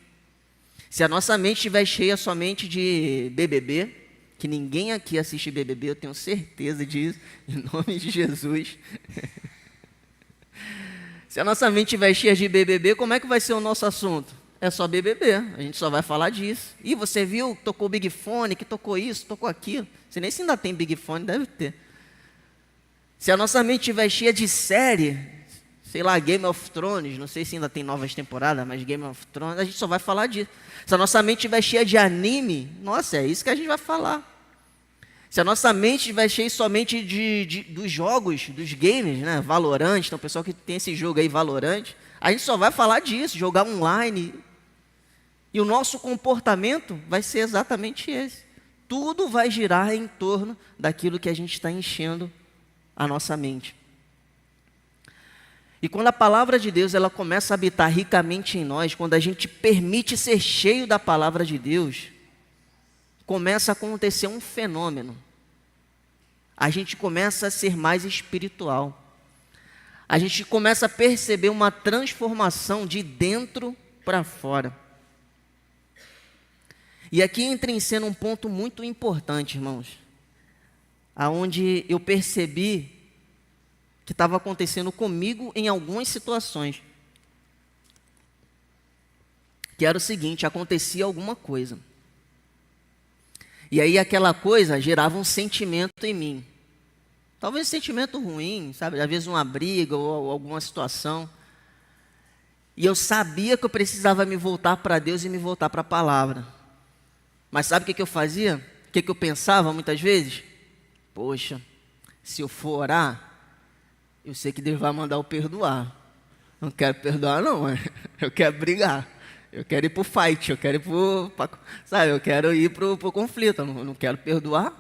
Se a nossa mente estiver cheia somente de BBB, que ninguém aqui assiste BBB, eu tenho certeza disso, em nome de Jesus. Se a nossa mente estiver cheia de BBB, como é que vai ser o nosso assunto? É só BBB, a gente só vai falar disso. E você viu, tocou Big Fone, que tocou isso, tocou aquilo. Você nem se ainda tem Big Fone, deve ter. Se a nossa mente estiver cheia de série, sei lá, Game of Thrones, não sei se ainda tem novas temporadas, mas Game of Thrones, a gente só vai falar disso. Se a nossa mente estiver cheia de anime, nossa, é isso que a gente vai falar. Se a nossa mente estiver cheia somente dos jogos, dos games, né? Valorant, então o pessoal que tem esse jogo aí, Valorant, a gente só vai falar disso, jogar online. E o nosso comportamento vai ser exatamente esse. Tudo vai girar em torno daquilo que a gente está enchendo a nossa mente. E quando a palavra de Deus ela começa a habitar ricamente em nós, quando a gente permite ser cheio da palavra de Deus, começa a acontecer um fenômeno. A gente começa a ser mais espiritual. A gente começa a perceber uma transformação de dentro para fora. E aqui entra em cena um ponto muito importante, irmãos, aonde eu percebi que estava acontecendo comigo em algumas situações. Que era o seguinte, acontecia alguma coisa. E aí aquela coisa gerava um sentimento em mim. Talvez um sentimento ruim, sabe? Às vezes uma briga ou alguma situação. E eu sabia que eu precisava me voltar para Deus e me voltar para a palavra. Mas sabe o que eu fazia? O que eu pensava muitas vezes? Poxa, se eu for orar, eu sei que Deus vai mandar eu perdoar. Não quero perdoar não, eu quero brigar. Eu quero ir para o fight, eu quero ir eu quero ir para o conflito, eu não quero perdoar.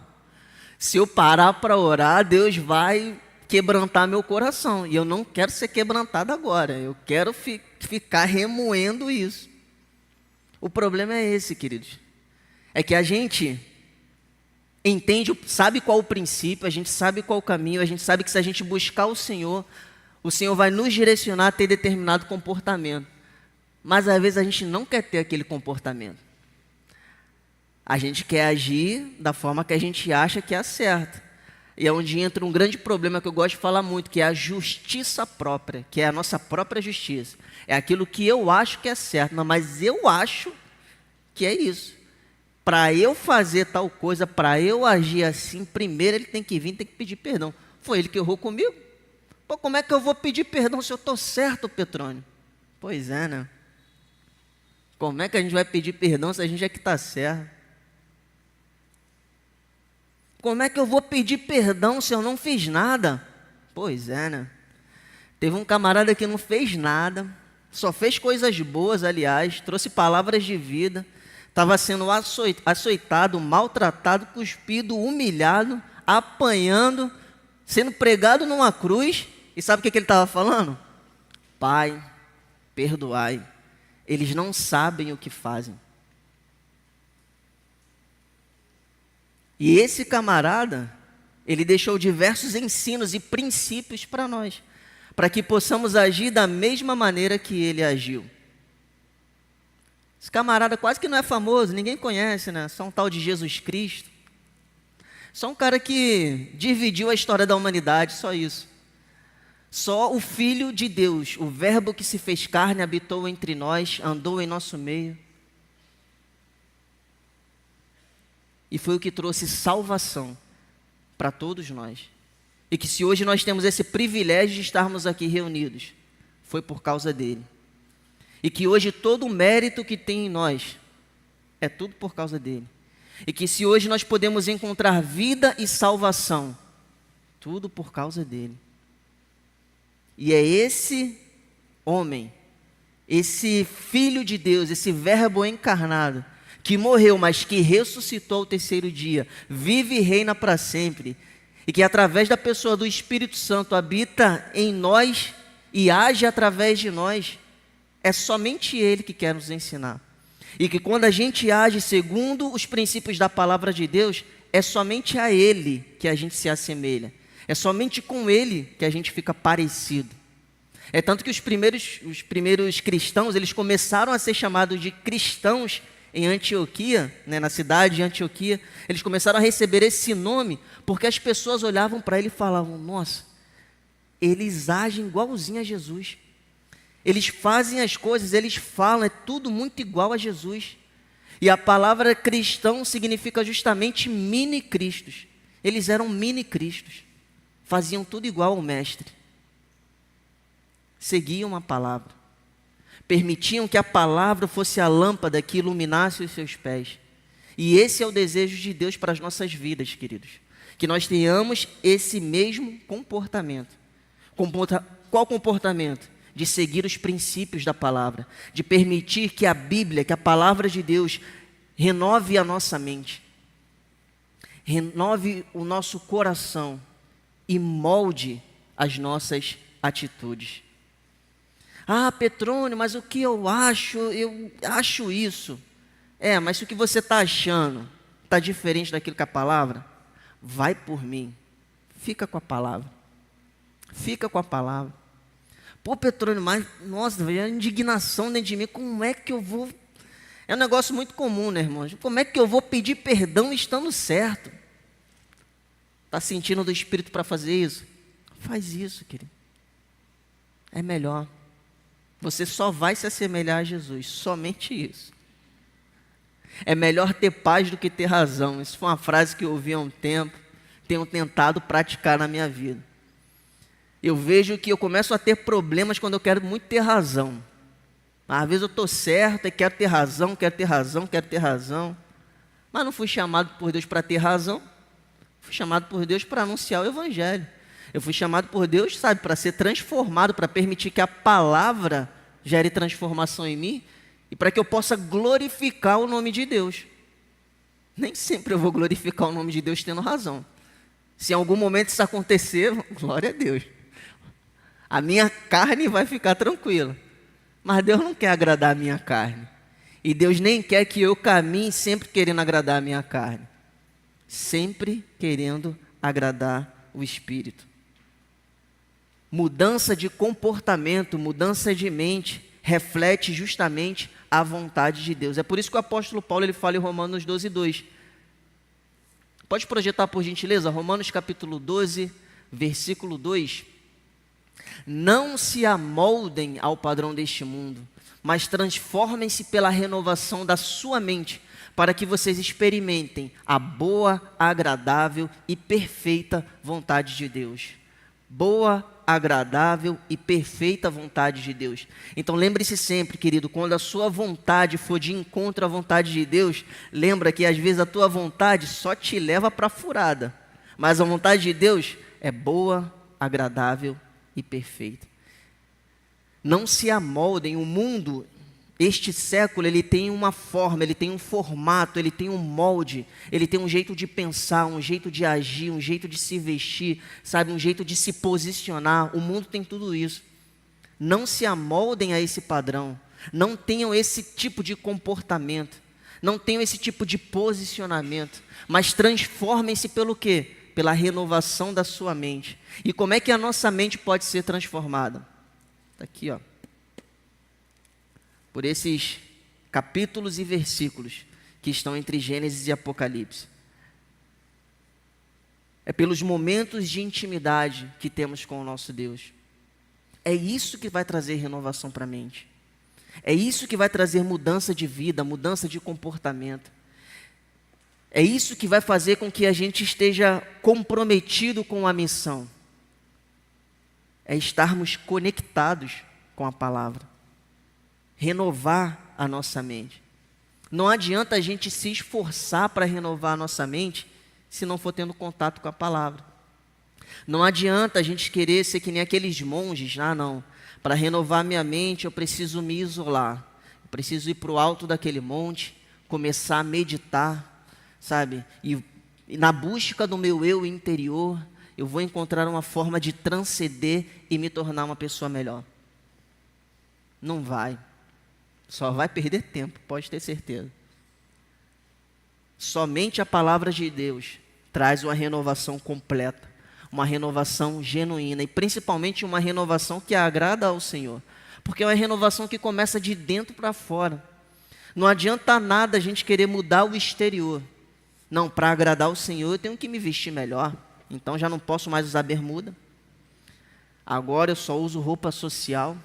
Se eu parar para orar, Deus vai quebrantar meu coração. E eu não quero ser quebrantado agora, eu quero ficar remoendo isso. O problema é esse, queridos. É que a gente entende, sabe qual o princípio, a gente sabe qual o caminho, a gente sabe que se a gente buscar o Senhor vai nos direcionar a ter determinado comportamento. Mas às vezes a gente não quer ter aquele comportamento. A gente quer agir da forma que a gente acha que é a certa. E é onde entra um grande problema que eu gosto de falar muito, que é a justiça própria, que é a nossa própria justiça. É aquilo que eu acho que é certo, não, mas eu acho que é isso. Para eu fazer tal coisa, para eu agir assim, primeiro ele tem que vir, tem que pedir perdão. Foi ele que errou comigo? Pô, como é que eu vou pedir perdão se eu estou certo, Petrônio? Pois é, né? Como é que a gente vai pedir perdão se a gente é que está certo? Como é que eu vou pedir perdão se eu não fiz nada? Pois é, né? Teve um camarada que não fez nada, só fez coisas boas, aliás, trouxe palavras de vida, estava sendo açoitado, maltratado, cuspido, humilhado, apanhando, sendo pregado numa cruz. E sabe o que ele estava falando? Pai, perdoai. Eles não sabem o que fazem. E esse camarada, ele deixou diversos ensinos e princípios para nós, para que possamos agir da mesma maneira que ele agiu. Esse camarada quase que não é famoso, ninguém conhece, né? Só um tal de Jesus Cristo. Só um cara que dividiu a história da humanidade, só isso. Só o Filho de Deus, o Verbo que se fez carne, habitou entre nós, andou em nosso meio. E foi o que trouxe salvação para todos nós. E que se hoje nós temos esse privilégio de estarmos aqui reunidos, foi por causa dele. E que hoje todo o mérito que tem em nós, é tudo por causa dele. E que se hoje nós podemos encontrar vida e salvação, tudo por causa dele. E é esse homem, esse Filho de Deus, esse Verbo encarnado, que morreu, mas que ressuscitou ao terceiro dia, vive e reina para sempre, e que através da pessoa do Espírito Santo habita em nós e age através de nós, é somente Ele que quer nos ensinar. E que quando a gente age segundo os princípios da palavra de Deus, é somente a Ele que a gente se assemelha. É somente com Ele que a gente fica parecido. É tanto que os primeiros cristãos, eles começaram a ser chamados de cristãos em Antioquia, né, na cidade de Antioquia. Eles começaram a receber esse nome porque as pessoas olhavam para ele e falavam: nossa, eles agem igualzinho a Jesus. Eles fazem as coisas, eles falam, é tudo muito igual a Jesus. E a palavra cristão significa justamente mini-cristos. Eles eram mini-cristos. Faziam tudo igual ao mestre. Seguiam a palavra. Permitiam que a palavra fosse a lâmpada que iluminasse os seus pés. E esse é o desejo de Deus para as nossas vidas, queridos. Que nós tenhamos esse mesmo comportamento. Qual comportamento? De seguir os princípios da palavra. De permitir que a Bíblia, que a palavra de Deus, renove a nossa mente. Renove o nosso coração e molde as nossas atitudes. Ah, Petrônio, mas o que eu acho isso. Mas se o que você está achando está diferente daquilo que a palavra, vai por mim. Fica com a palavra. Fica com a palavra. Pô, Petrônio, mas, nossa, veio a indignação dentro de mim. Como é que eu vou... É um negócio muito comum, né, irmãos? Como é que eu vou pedir perdão estando certo? Está sentindo do Espírito para fazer isso? Faz isso, querido. É melhor. Você só vai se assemelhar a Jesus. Somente isso. É melhor ter paz do que ter razão. Isso foi uma frase que eu ouvi há um tempo. Tenho tentado praticar na minha vida. Eu vejo que eu começo a ter problemas quando eu quero muito ter razão. Às vezes eu estou certo e quero ter razão. Mas não fui chamado por Deus para ter razão. Fui chamado por Deus para anunciar o Evangelho. Eu fui chamado por Deus, para ser transformado, para permitir que a palavra gere transformação em mim e para que eu possa glorificar o nome de Deus. Nem sempre eu vou glorificar o nome de Deus tendo razão. Se em algum momento isso acontecer, glória a Deus. A minha carne vai ficar tranquila. Mas Deus não quer agradar a minha carne. E Deus nem quer que eu caminhe sempre querendo agradar a minha carne. Sempre querendo agradar o Espírito. Mudança de comportamento, mudança de mente, reflete justamente a vontade de Deus. É por isso que o apóstolo Paulo ele fala em Romanos 12:2. Pode projetar, por gentileza, Romanos capítulo 12, versículo 2. Não se amoldem ao padrão deste mundo, mas transformem-se pela renovação da sua mente, para que vocês experimentem a boa, agradável e perfeita vontade de Deus. Boa, agradável e perfeita vontade de Deus. Então lembre-se sempre, querido, quando a sua vontade for de encontro à vontade de Deus, lembra que às vezes a tua vontade só te leva para a furada, mas a vontade de Deus é boa, agradável e perfeita. Não se amoldem. O mundo, este século, ele tem uma forma, ele tem um formato, ele tem um molde, ele tem um jeito de pensar, um jeito de agir, um jeito de se vestir, um jeito de se posicionar. O mundo tem tudo isso. Não se amoldem a esse padrão, não tenham esse tipo de comportamento, não tenham esse tipo de posicionamento, mas transformem-se pelo quê? Pela renovação da sua mente. E como é que a nossa mente pode ser transformada? Está aqui, ó. Por esses capítulos e versículos que estão entre Gênesis e Apocalipse. É pelos momentos de intimidade que temos com o nosso Deus. É isso que vai trazer renovação para a mente. É isso que vai trazer mudança de vida, mudança de comportamento. É isso que vai fazer com que a gente esteja comprometido com a missão. É estarmos conectados com a palavra. Renovar a nossa mente. Não adianta a gente se esforçar para renovar a nossa mente se não for tendo contato com a palavra. Não adianta a gente querer ser que nem aqueles monges. Não. Para renovar minha mente eu preciso me isolar. Eu preciso ir para o alto daquele monte, começar a meditar. E na busca do meu eu interior, eu vou encontrar uma forma de transcender e me tornar uma pessoa melhor. Não vai. Só vai perder tempo, pode ter certeza. Somente a palavra de Deus traz uma renovação completa, uma renovação genuína e principalmente uma renovação que agrada ao Senhor. Porque é uma renovação que começa de dentro para fora. Não adianta nada a gente querer mudar o exterior. Não, para agradar o Senhor eu tenho que me vestir melhor. Então já não posso mais usar bermuda. Agora eu só uso roupa social.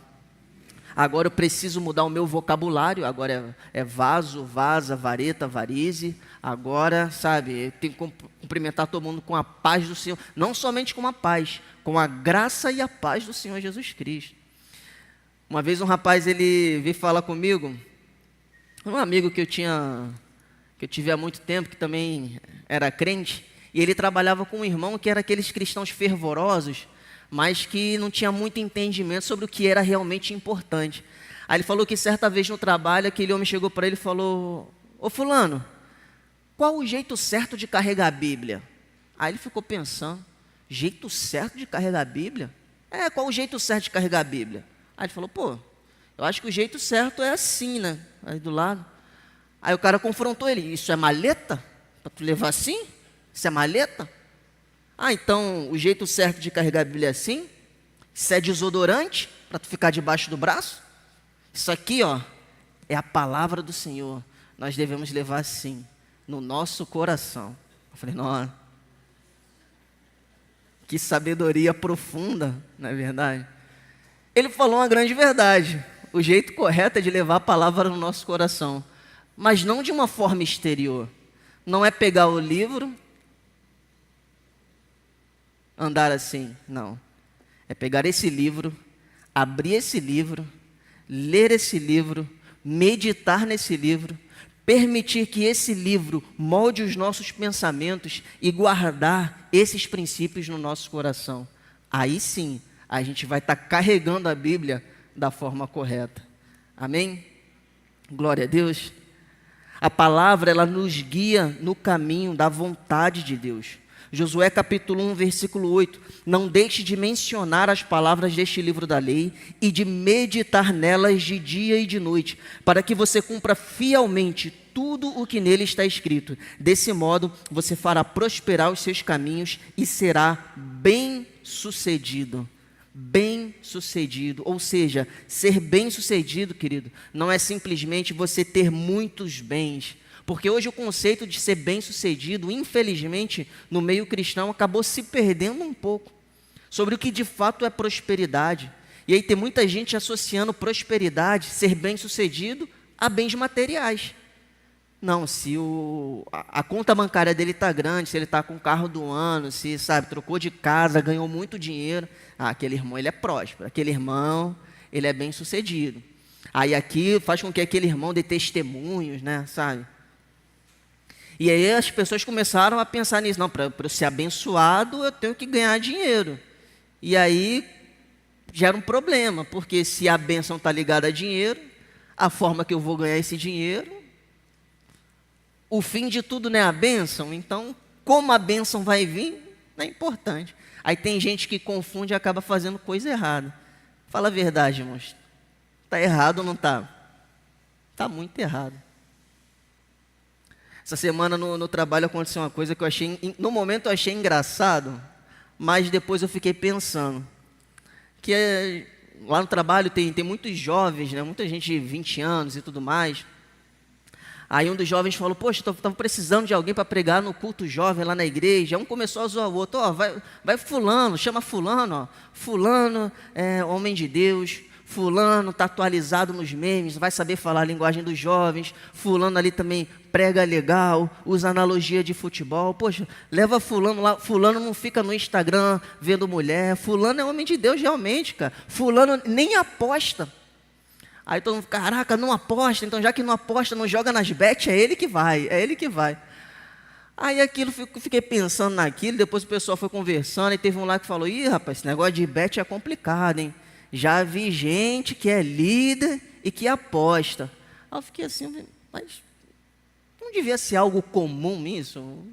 agora eu preciso mudar o meu vocabulário, agora é vaso, vaza, vareta, varize, agora, sabe, eu tenho que cumprimentar todo mundo com a paz do Senhor, não somente com a paz, com a graça e a paz do Senhor Jesus Cristo. Uma vez um rapaz, ele veio falar comigo, um amigo que eu tive há muito tempo, que também era crente, e ele trabalhava com um irmão que era aqueles cristãos fervorosos, mas que não tinha muito entendimento sobre o que era realmente importante. Aí ele falou que certa vez no trabalho, aquele homem chegou para ele e falou: ô fulano, qual o jeito certo de carregar a Bíblia? Aí ele ficou pensando: jeito certo de carregar a Bíblia? Qual o jeito certo de carregar a Bíblia? Aí ele falou: pô, eu acho que o jeito certo é assim, né? Aí do lado. Aí o cara confrontou ele: isso é maleta? Para tu levar assim? Isso é maleta? Ah, então o jeito certo de carregar a Bíblia é assim? Isso é desodorante para tu ficar debaixo do braço? Isso aqui, ó, é a palavra do Senhor. Nós devemos levar assim, no nosso coração. Eu falei: nossa, que sabedoria profunda, não é verdade? Ele falou uma grande verdade. O jeito correto é de levar a palavra no nosso coração, mas não de uma forma exterior. Não é pegar o livro, andar assim, não. É pegar esse livro, abrir esse livro, ler esse livro, meditar nesse livro, permitir que esse livro molde os nossos pensamentos e guardar esses princípios no nosso coração. Aí sim, a gente vai estar carregando a Bíblia da forma correta. Amém? Glória a Deus. A palavra, ela nos guia no caminho da vontade de Deus. Josué capítulo 1, versículo 8. Não deixe de mencionar as palavras deste livro da lei e de meditar nelas de dia e de noite, para que você cumpra fielmente tudo o que nele está escrito. Desse modo, você fará prosperar os seus caminhos e será bem-sucedido. Bem-sucedido, ou seja, ser bem-sucedido, querido, não é simplesmente você ter muitos bens. Porque hoje o conceito de ser bem-sucedido, infelizmente, no meio cristão, acabou se perdendo um pouco sobre o que de fato é prosperidade. E aí tem muita gente associando prosperidade, ser bem-sucedido, a bens materiais. Não, se a conta bancária dele está grande, se ele está com o carro do ano, se, sabe, trocou de casa, ganhou muito dinheiro, aquele irmão, ele é próspero, aquele irmão, ele é bem-sucedido. Aí aqui faz com que aquele irmão dê testemunhos, né, sabe? E aí as pessoas começaram a pensar nisso. Não, para eu ser abençoado, eu tenho que ganhar dinheiro. E aí gera um problema, porque se a bênção está ligada a dinheiro, a forma que eu vou ganhar esse dinheiro, o fim de tudo não é a bênção. Então, como a bênção vai vir, não é importante. Aí tem gente que confunde e acaba fazendo coisa errada. Fala a verdade, irmãos. Está errado ou não está? Está muito errado. Essa semana no trabalho aconteceu uma coisa que eu achei, no momento eu achei engraçado, mas depois eu fiquei pensando, que lá no trabalho tem muitos jovens, né, muita gente de 20 anos e tudo mais. Aí um dos jovens falou: poxa, eu estava precisando de alguém para pregar no culto jovem lá na igreja. Um começou a zoar o outro: ó, vai fulano, chama fulano, ó. Fulano é homem de Deus, fulano está atualizado nos memes, vai saber falar a linguagem dos jovens, fulano ali também prega legal, usa analogia de futebol. Poxa, leva fulano lá, fulano não fica no Instagram vendo mulher, fulano é homem de Deus realmente, cara. Fulano nem aposta. Aí todo mundo: caraca, não aposta, então já que não aposta, não joga nas bets, é ele que vai. Aí aquilo, fiquei pensando naquilo, depois o pessoal foi conversando, e teve um lá que falou: ih, rapaz, esse negócio de bet é complicado, hein? Já vi gente que é líder e que aposta. Aí eu fiquei assim: mas não devia ser algo comum isso?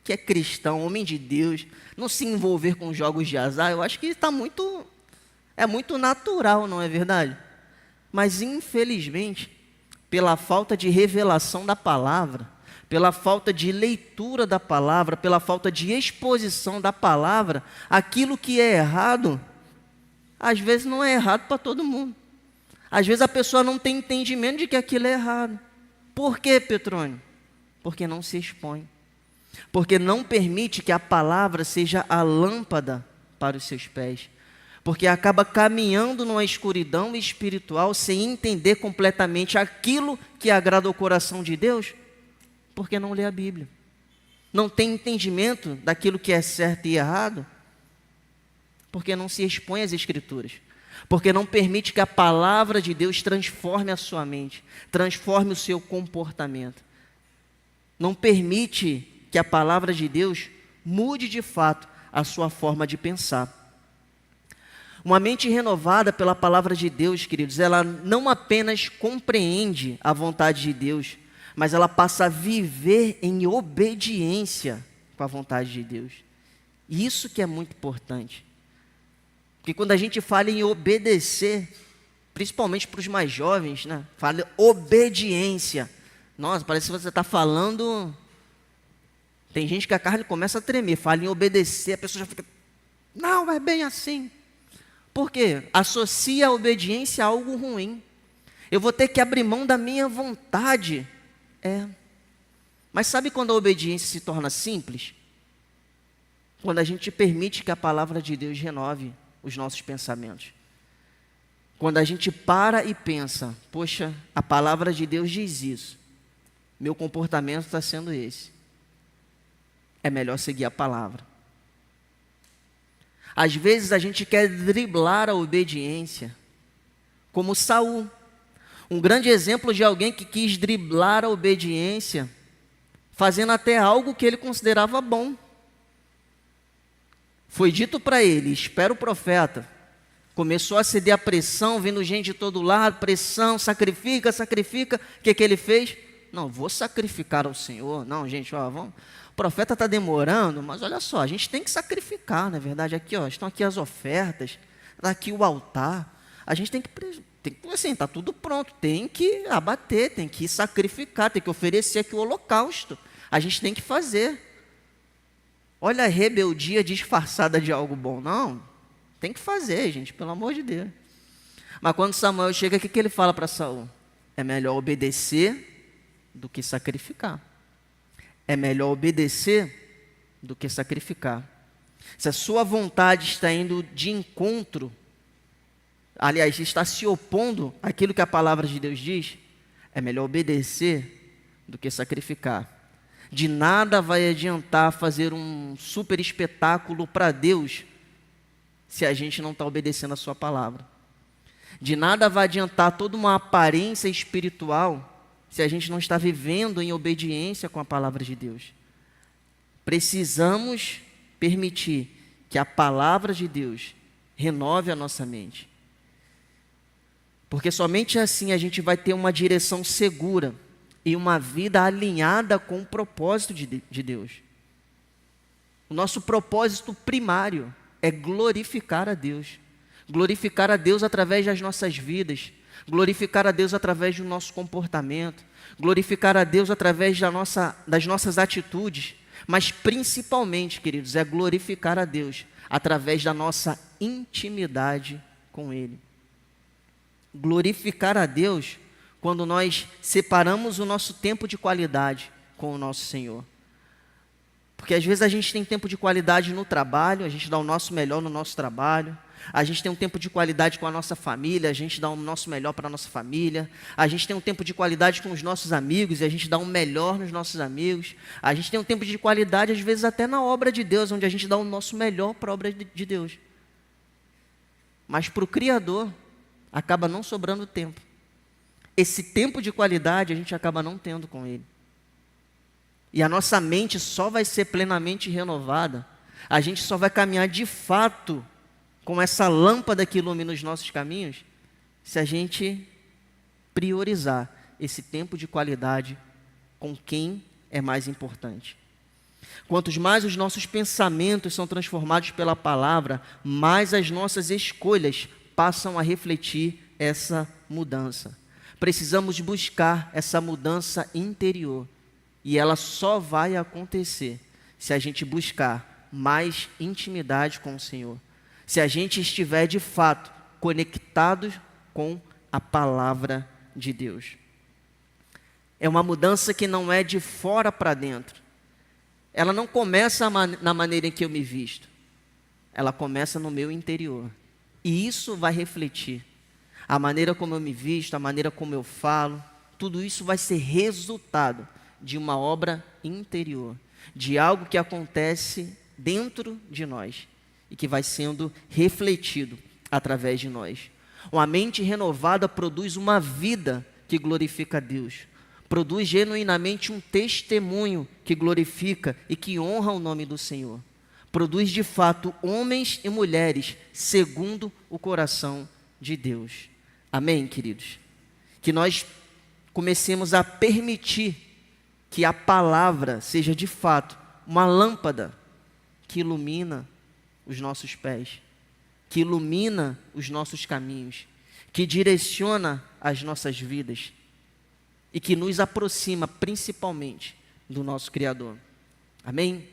Que é cristão, homem de Deus, não se envolver com jogos de azar? Eu acho que é muito natural, não é verdade? Mas infelizmente, pela falta de revelação da palavra, pela falta de leitura da palavra, pela falta de exposição da palavra, aquilo que é errado, às vezes não é errado para todo mundo. Às vezes a pessoa não tem entendimento de que aquilo é errado. Por quê, Petrônio? Porque não se expõe. Porque não permite que a palavra seja a lâmpada para os seus pés. porque acaba caminhando numa escuridão espiritual sem entender completamente aquilo que agrada ao coração de Deus, porque não lê a Bíblia. Não tem entendimento daquilo que é certo e errado, porque não se expõe às Escrituras, porque não permite que a palavra de Deus transforme a sua mente, transforme o seu comportamento. Não permite que a palavra de Deus mude de fato a sua forma de pensar. Uma mente renovada pela palavra de Deus, queridos, ela não apenas compreende a vontade de Deus, mas ela passa a viver em obediência com a vontade de Deus. E isso que é muito importante. Porque quando a gente fala em obedecer, principalmente para os mais jovens, né? Fala obediência. Nossa, parece que você está falando... Tem gente que a carne começa a tremer. Fala em obedecer, a pessoa já fica... Não, é bem assim. Por quê? Associa a obediência a algo ruim. Eu vou ter que abrir mão da minha vontade. Mas sabe quando a obediência se torna simples? Quando a gente permite que a palavra de Deus renove os nossos pensamentos. Quando a gente para e pensa, poxa, a palavra de Deus diz isso, meu comportamento está sendo esse, é melhor seguir a palavra. Às vezes a gente quer driblar a obediência, como Saul, um grande exemplo de alguém que quis driblar a obediência, fazendo até algo que ele considerava bom. Foi dito para ele, espera o profeta. Começou a ceder a pressão, vindo gente de todo lado, pressão, sacrifica. O que ele fez? Não, vou sacrificar ao Senhor. Não, gente, vamos. O profeta está demorando, mas olha só, a gente tem que sacrificar, não é verdade? Aqui, estão aqui as ofertas, está aqui o altar. A gente tem que assim, está tudo pronto, tem que abater, tem que sacrificar, tem que oferecer aqui o holocausto. A gente tem que fazer. Olha a rebeldia disfarçada de algo bom. Não, tem que fazer, gente, pelo amor de Deus. Mas quando Samuel chega, o que ele fala para Saul? É melhor obedecer do que sacrificar. É melhor obedecer do que sacrificar. Se a sua vontade está indo de encontro, aliás, está se opondo àquilo que a palavra de Deus diz, é melhor obedecer do que sacrificar. De nada vai adiantar fazer um super espetáculo para Deus se a gente não está obedecendo a sua palavra. De nada vai adiantar toda uma aparência espiritual se a gente não está vivendo em obediência com a palavra de Deus. Precisamos permitir que a palavra de Deus renove a nossa mente. Porque somente assim a gente vai ter uma direção segura e uma vida alinhada com o propósito de Deus. O nosso propósito primário é glorificar a Deus. Glorificar a Deus através das nossas vidas. Glorificar a Deus através do nosso comportamento. Glorificar a Deus através das nossas atitudes. Mas principalmente, queridos, é glorificar a Deus através da nossa intimidade com Ele. Glorificar a Deus quando nós separamos o nosso tempo de qualidade com o nosso Senhor. Porque às vezes a gente tem tempo de qualidade no trabalho, a gente dá o nosso melhor no nosso trabalho. A gente tem um tempo de qualidade com a nossa família, a gente dá o nosso melhor para a nossa família. A gente tem um tempo de qualidade com os nossos amigos e a gente dá o melhor nos nossos amigos. A gente tem um tempo de qualidade, às vezes, até na obra de Deus, onde a gente dá o nosso melhor para a obra de Deus. Mas para o Criador, acaba não sobrando tempo. Esse tempo de qualidade a gente acaba não tendo com Ele. E a nossa mente só vai ser plenamente renovada, a gente só vai caminhar de fato com essa lâmpada que ilumina os nossos caminhos, se a gente priorizar esse tempo de qualidade com quem é mais importante. Quantos mais os nossos pensamentos são transformados pela palavra, mais as nossas escolhas passam a refletir essa mudança. Precisamos buscar essa mudança interior. E ela só vai acontecer se a gente buscar mais intimidade com o Senhor. Se a gente estiver de fato conectado com a palavra de Deus. É uma mudança que não é de fora para dentro. Ela não começa na maneira em que eu me visto. Ela começa no meu interior. E isso vai refletir. A maneira como eu me visto, a maneira como eu falo, tudo isso vai ser resultado de uma obra interior, de algo que acontece dentro de nós e que vai sendo refletido através de nós. Uma mente renovada produz uma vida que glorifica a Deus, produz genuinamente um testemunho que glorifica e que honra o nome do Senhor. Produz de fato homens e mulheres segundo o coração de Deus. Amém, queridos? Que nós comecemos a permitir que a palavra seja de fato uma lâmpada que ilumina os nossos pés, que ilumina os nossos caminhos, que direciona as nossas vidas e que nos aproxima principalmente do nosso Criador. Amém?